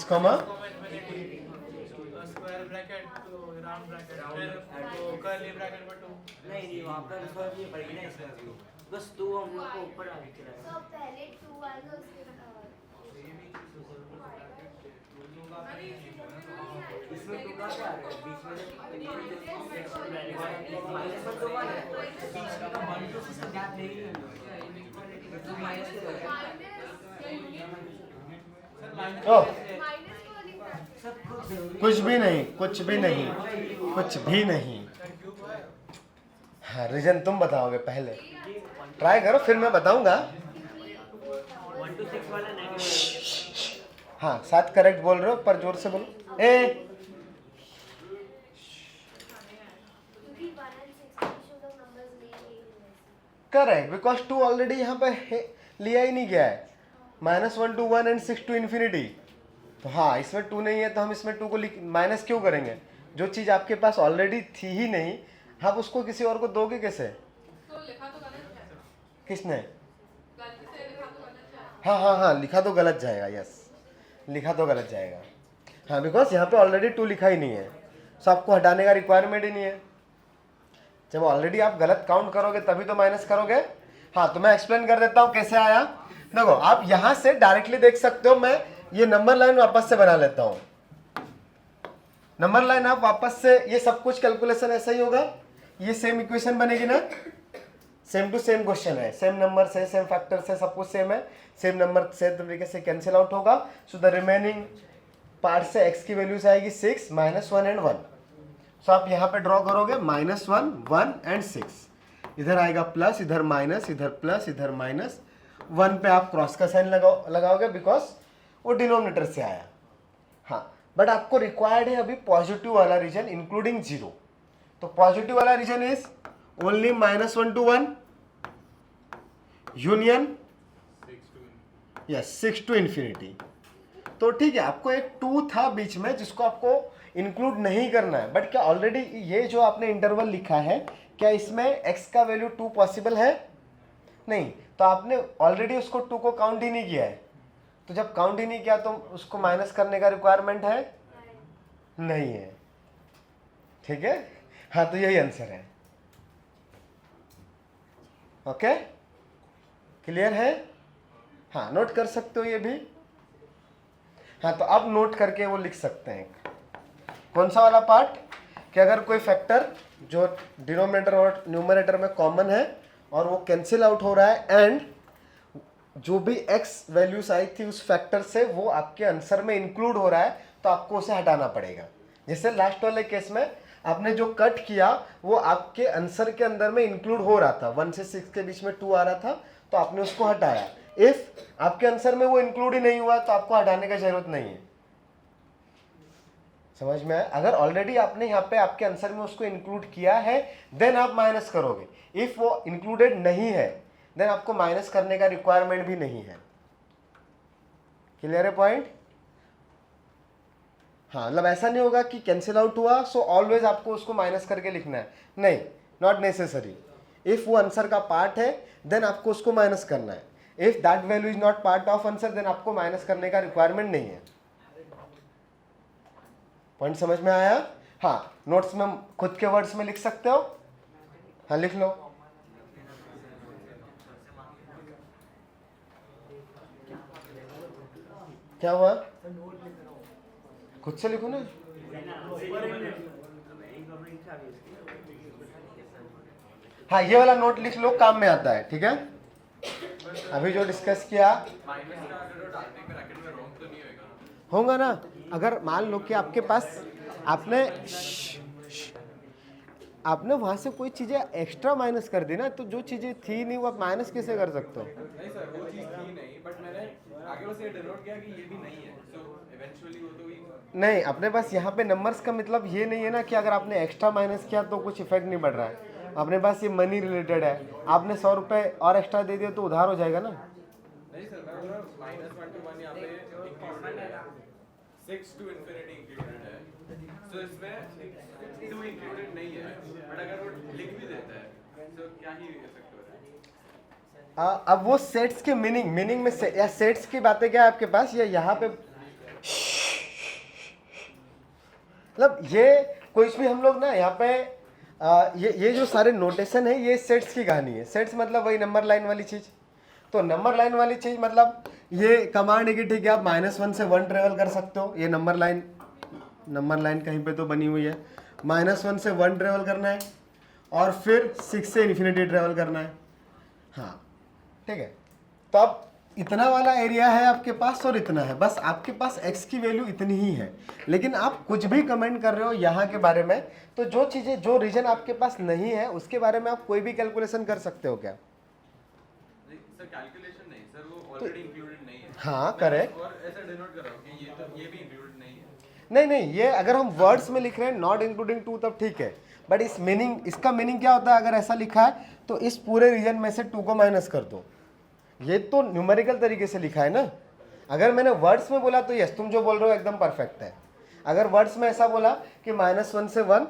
स्क्वायर ब्रैकेट तो राउंड ब्रैकेट फिर तो कर्ली ब्रैकेट पर 2 नहीं वहाँ पर उसका ये पड़ेगी ना इसका बस 2 हम लोग को ऊपर आगे चलाएगा। तो पहले 2 आएगा उसके इसमें 2 का क्या आ रहा है बीच में -1 तो 1 है बीच का 1 2 से गैप नहीं है तो माइनस के ओ, सब कुछ जरूरी कुछ भी नहीं, कुछ भी नहीं, कुछ भी नहीं। हाँ, रीजन तुम बताओगे पहले, ट्राई करो फिर मैं बताऊंगा। 1 to 6 वाला नेगेटिव। हाँ, 7 करेक्ट बोल रहे हो, पर जोर से बोलो। ए क्योंकि 1 and 6 के बीच में नंबर्स ले रहे हैं। करेक्ट, बिकॉज 2 ऑलरेडी यहाँ पे लिया ही नहीं गया है, -1 to 1 and 6 to infinity। तो हाँ, इसमें 2 नहीं है तो हम इसमें 2 को माइनस क्यों करेंगे? जो चीज़ आपके पास ऑलरेडी थी ही नहीं, आप उसको किसी और को दोगे कैसे? तो लिखा तो गलत है। किसने? गलती से लिखा तो गलत है। हाँ हाँ हाँ, लिखा तो गलत जाएगा, यस, लिखा तो गलत जाएगा। हाँ, बिकॉज यहाँ पे ऑलरेडी 2 लिखा ही नहीं है, सो आपको हटाने का रिक्वायरमेंट ही नहीं है। जब ऑलरेडी आप गलत काउंट करोगे तभी तो माइनस करोगे। हाँ, तो मैं एक्सप्लेन कर देता हूँ कैसे आया। देखो, आप यहाँ से डायरेक्टली देख सकते हो, मैं ये नंबर लाइन वापस से बना लेता हूँ। नंबर लाइन आप वापस से, ये सब कुछ कैलकुलेशन ऐसा ही होगा, ये सेम इक्वेशन बनेगी ना, सेम टू सेम क्वेश्चन है, सेम नंबर से, सेम फैक्टर से, सब कुछ सेम है, सेम नंबर से तरीके से कैंसिल आउट होगा। सो द रिमेनिंग पार्ट से x की वैल्यूज आएगी 6, -1 and 1। सो आप यहाँ पे ड्रॉ करोगे -1, 1 and 6, इधर आएगा प्लस, इधर माइनस, इधर प्लस, इधर माइनस, 1 पे आप क्रॉस का साइन लगाओगे बिकॉज वो डिनोमिनेटर से आया। हाँ, बट आपको रिक्वायर्ड है अभी पॉजिटिव वाला रीजन इंक्लूडिंग 0। तो पॉजिटिव वाला region is only -1 to 1 union 6 to infinity। तो ठीक है, आपको एक 2 था बीच में जिसको आपको इंक्लूड नहीं करना है, बट क्या ऑलरेडी ये जो आपने इंटरवल लिखा है, क्या इसमें x का वैल्यू 2 पॉसिबल है? नहीं, तो आपने ऑलरेडी उसको 2 को काउंट ही नहीं किया है। तो जब काउंट ही नहीं किया तो उसको माइनस करने का रिक्वायरमेंट है नहीं है, ठीक है। हाँ, तो यही आंसर है। ओके, क्लियर है? हाँ, नोट कर सकते हो ये भी। हाँ, तो अब नोट करके वो लिख सकते हैं। कौन सा वाला पार्ट? कि अगर कोई फैक्टर जो डिनोमिनेटर और न्यूमरेटर में कॉमन है और वो कैंसिल आउट हो रहा है, एंड जो भी x वैल्यूज आई थी उस फैक्टर से वो आपके आंसर में इंक्लूड हो रहा है, तो आपको उसे हटाना पड़ेगा। जैसे लास्ट वाले केस में आपने जो कट किया वो आपके आंसर के अंदर में इंक्लूड हो रहा था, 1 से 6 के बीच में 2 आ रहा था, तो आपने उसको हटाया। इफ आपके आंसर में वो इंक्लूड ही नहीं हुआ तो आपको हटाने का जरूरत नहीं है। समझ में आया? अगर ऑलरेडी आपने यहाँ पे आपके आंसर में उसको इंक्लूड किया है देन आप माइनस करोगे, इफ वो इंक्लूडेड नहीं है देन आपको माइनस करने का रिक्वायरमेंट भी नहीं है। क्लियर है पॉइंट? हाँ, मतलब ऐसा नहीं होगा कि कैंसिल आउट हुआ सो ऑलवेज आपको उसको माइनस करके लिखना है, नहीं, नॉट नेसेसरी। इफ वो आंसर का पार्ट है देन आपको उसको माइनस करना है, if that value is not part of answer then आपको माइनस करने का रिक्वायरमेंट नहीं है। पॉइंट समझ में आया? हाँ, नोट्स में खुद के वर्ड्स में लिख सकते हो, हाँ लिख लो। क्या हुआ? खुद से लिखो ना। हाँ, ये वाला नोट लिख लो, काम में आता है, ठीक है? अभी जो डिस्कस किया माइनस का अगर डालने के ब्रैकेट में रॉन्ग तो नहीं होएगा ना? होगा ना। अगर मान लो कि आपके पास आपने वहां से कोई चीजें एक्स्ट्रा माइनस कर दी ना, तो जो चीजें थी नहीं वो आप माइनस कैसे कर सकते हो? नहीं सर, वो चीज़ थी नहीं, बट मैंने आगे बस ये डिनोट किया कि ये भी नहीं है, सो इवेंचुअली वो तो ही। नहीं, अपने पास यहाँ पे नंबर्स का मतलब ये नहीं है ना कि अगर आपने एक्स्ट्रा माइनस किया तो कुछ इफेक्ट नहीं पड़ रहा है। अपने पास ये मनी रिलेटेड है, आपने 100 रुपये और एक्स्ट्रा दे दिया तो उधार हो जाएगा ना। नहीं सर, मैं बोल रहा हूँ -1 to 1 यहाँ पे इंक्लूडेड है, 6 to infinity इंक्लूडेड है, सो इसमें 2 इंक्लूडेड नहीं है, बट अगर वो लिख भी देता है तो क्या ही इफेक्ट हो रहा है? अब वो सेट्स के मीनिंग में से, या सेट्स की बातें क्या है आपके पास, या यहाँ पे मतलब ये कुछ भी हम लोग ना यहाँ पे ये जो सारे नोटेशन है ये सेट्स की कहानी है। सेट्स मतलब वही नंबर लाइन वाली चीज। तो नंबर लाइन वाली चीज मतलब ये कमांड है कि ठीक है आप -1 से 1 ट्रेवल कर सकते हो। ये नंबर लाइन कहीं पे तो बनी हुई है, -1 से 1 ट्रेवल करना है और फिर 6 से इन्फिनिटी ट्रेवल करना है। हाँ ठीक है, तो अब इतना वाला एरिया है आपके पास और इतना है, बस आपके पास x की वैल्यू इतनी ही है। लेकिन आप कुछ भी कमेंट कर रहे हो यहाँ के बारे में, तो जो चीज़ें जो रीजन आपके पास नहीं है उसके बारे में आप कोई भी कैलकुलेशन कर सकते हो क्या? नहीं सर, कैलकुलेशन नहीं सर, वो ऑलरेडी इंक्लूडेड नहीं है। हाँ करेक्ट। और ऐसा डिनोट कर रहा हूँ कि ये भी इंक्लूडेड नहीं है। नहीं, ये अगर हम वर्ड्स में लिख रहे हैं नॉट इंक्लूडिंग 2 तब ठीक है, बट इसका मीनिंग क्या होता है? अगर ऐसा लिखा है तो इस पूरे रीजन में से 2 को माइनस कर दो। ये तो न्यूमेरिकल तरीके से लिखा है ना। अगर मैंने वर्ड्स में बोला तो यस, तुम जो बोल रहे हो एकदम परफेक्ट है। अगर वर्ड्स में ऐसा बोला कि -1 से 1,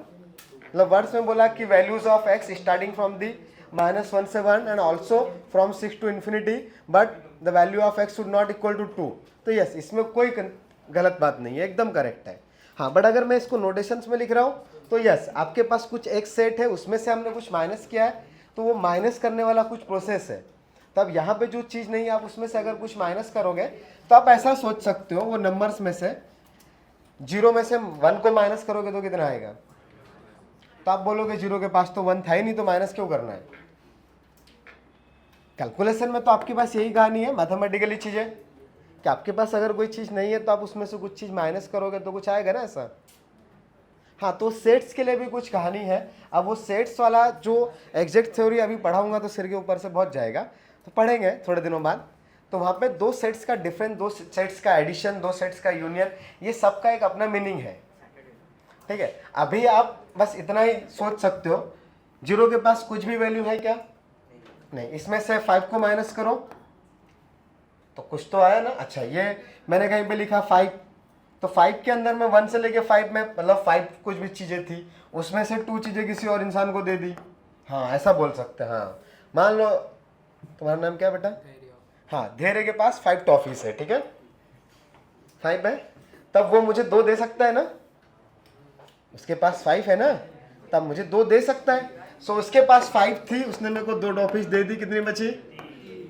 मतलब वर्ड्स में बोला कि values of x starting from the -1 से 1 and also from 6 to infinity, but the value of x should not equal to 2, तो यस इसमें कोई गलत बात नहीं है, एकदम करेक्ट है। हाँ, बट अगर मैं इसको नोटेशंस में लिख रहा हूँ तो यस आपके पास कुछ एक सेट है, उसमें से हमने कुछ माइनस किया है, तो वो माइनस करने वाला कुछ प्रोसेस है। तब यहाँ पे जो चीज़ नहीं है आप उसमें से अगर कुछ माइनस करोगे तो आप ऐसा सोच सकते हो, वो नंबर्स में से 0 में से 1 को माइनस करोगे तो कितना आएगा? तो आप बोलोगे 0 के पास तो 1 था ही नहीं तो माइनस क्यों करना है? कैलकुलेशन में तो आपके पास यही कहानी है, मैथमेटिकली चीज़ें कि आपके पास अगर कोई चीज़ नहीं है तो आप उसमें से कुछ चीज़ माइनस करोगे तो कुछ आएगा ना ऐसा। हाँ, तो सेट्स के लिए भी कुछ कहानी है। अब वो सेट्स वाला जो एग्जैक्ट थ्योरी अभी पढ़ाऊंगा तो सिर के ऊपर से बहुत जाएगा, तो पढ़ेंगे थोड़े दिनों बाद। तो वहाँ पे 2 सेट्स का डिफरेंस, 2 सेट्स का एडिशन, 2 सेट्स का यूनियन, ये सब का एक अपना मीनिंग है। ठीक है, अभी आप बस इतना ही सोच सकते हो, 0 के पास कुछ भी वैल्यू है क्या? नहीं। इसमें से 5 को माइनस करो तो कुछ तो आया ना। अच्छा, ये मैंने कहीं पे लिखा 5, तो 5 के अंदर में 1 से लेके 5 में मतलब 5 कुछ भी चीज़ें थी, उसमें से 2 चीज़ें किसी और इंसान को दे दी। हाँ, ऐसा बोल सकते हैं। हाँ, मान लो तुम्हारा नाम क्या है बेटा? हाँ, धैर्य के पास 5 टॉफीज है, ठीक है, 5 है, तब वो मुझे 2 दे सकता है ना। उसके पास 5 है ना, तब मुझे 2 दे सकता है। सो उसके पास 5 थी, उसने मेरे को 2 टॉफीज दे दी, कितनी बची?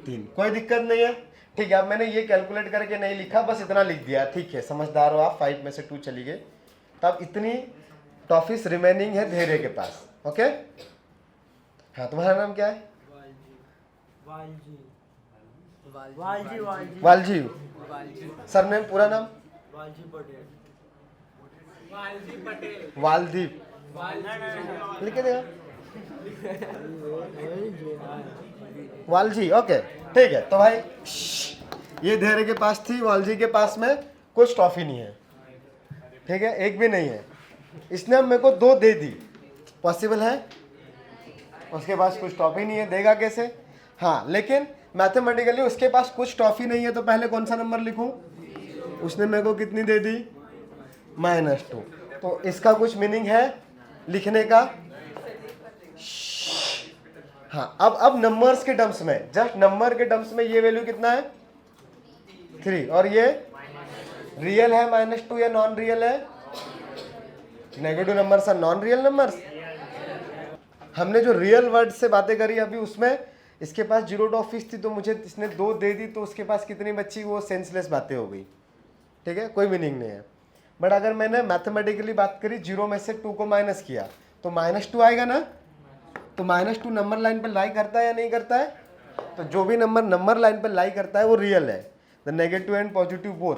3। कोई दिक्कत नहीं है। ठीक है, अब मैंने ये कैलकुलेट करके नहीं लिखा, बस इतना लिख दिया। ठीक है, समझदार हो आप। 5 में से 2 चली गई, तब इतनी टॉफीज रिमेनिंग है धैर्य के पास। ओके, हाँ, तुम्हारा नाम क्या है? वालजी। सरनेम पूरा नाम? वालदीप। लिख के देगा वालजी। ओके ठीक है, तो भाई ये धैर्य के पास थी, वालजी के पास में कुछ टॉफी नहीं है। ठीक है, एक भी नहीं है। इसने अब मेरे को 2 दे दी, पॉसिबल है? उसके पास कुछ टॉफी नहीं है, देगा कैसे? हाँ, लेकिन मैथमेटिकली उसके पास कुछ टॉफी नहीं है, तो पहले कौन सा नंबर लिखूं? उसने मेरे को कितनी दे दी? -2। तो इसका कुछ मीनिंग है लिखने का? हाँ, अब नंबर्स के टर्म्स में, जस्ट नंबर के टर्म्स में ये वैल्यू कितना है? 3। और ये रियल है -2 या नॉन रियल है? Negative numbers are non real numbers. हमने जो रियल वर्ड से बातें करी अभी, उसमें इसके पास 0 टॉफीज थी, तो मुझे इसने 2 दे दी, तो उसके पास कितनी बची? वो सेंसलेस बातें हो गई, ठीक है, कोई मीनिंग नहीं है। बट अगर मैंने मैथमेटिकली बात करी, 0 में से 2 को माइनस किया, तो -2 आएगा ना? तो -2 नंबर लाइन पर लाई करता है या नहीं करता है? तो जो भी नंबर लाइन पर लाई करता है वो रियल है। The negative and positive both.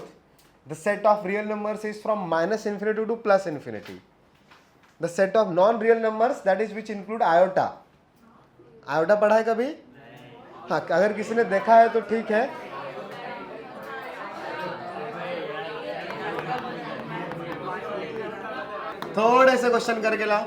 The set of real numbers is from -infinity to +infinity. The set of non-real numbers, that is which include iota. Iota पढ़ा है कभी? हाँ, अगर किसी ने देखा है तो ठीक है। थोड़े से क्वेश्चन करके ला।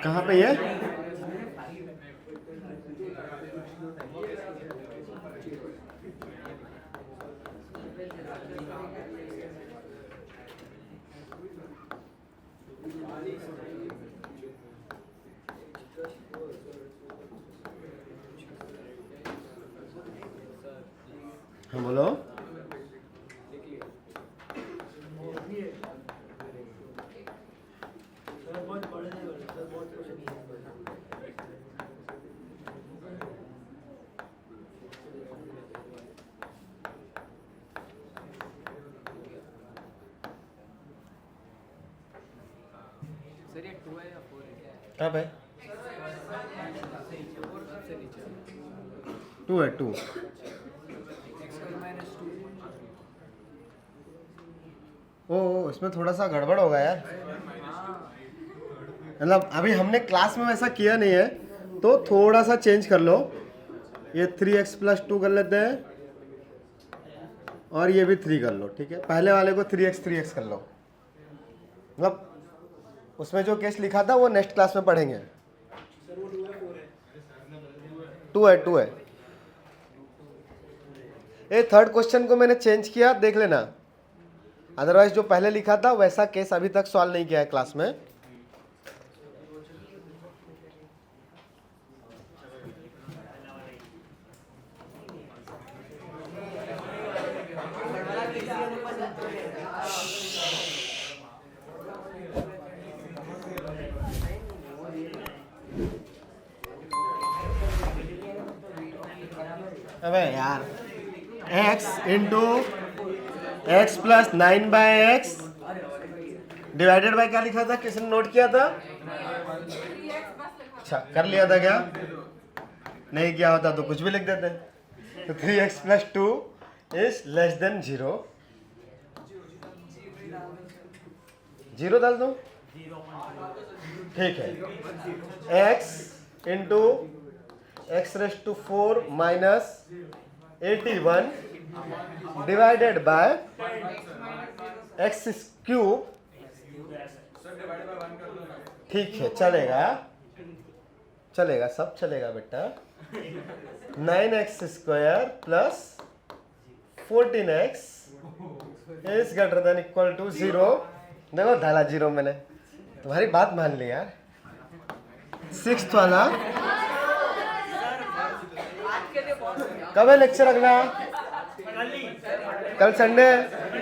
कहाँ पे ये? हाँ बोलो। सर ये 2 है या 4 है? कब है? 2 है, 2। ओ, इसमें थोड़ा सा गड़बड़ होगा यार। मतलब अभी हमने क्लास में वैसा किया नहीं है, तो थोड़ा सा चेंज कर लो। ये 3x + 2 कर लेते हैं, और ये भी 3 कर लो, ठीक है। पहले वाले को 3x कर लो। मतलब उसमें जो केस लिखा था वो नेक्स्ट क्लास में पढ़ेंगे। 2 है। ये थर्ड क्वेश्चन को मैंने चेंज किया, देख लेना। अदरवाइज जो पहले लिखा था वैसा केस अभी तक सॉल्व नहीं किया है क्लास में। अबे यार, x × x + 9/x divided by क्या लिखा था? किसने नोट किया था? अच्छा, कर लिया था क्या? नहीं किया होता तो कुछ भी लिख देते। तो 3x + 2 इज लेस देन 0। 0 डाल दो, ठीक है। x × x⁴ - 81 divided by x³। ठीक है, चलेगा, सब चलेगा बेटा। 9x² + 14x is greater than equal to 0। देखो डाला 0 मैंने, तुम्हारी बात मान ली यार। 6th वाला कब है लेक्चर? अगला कल संडे है।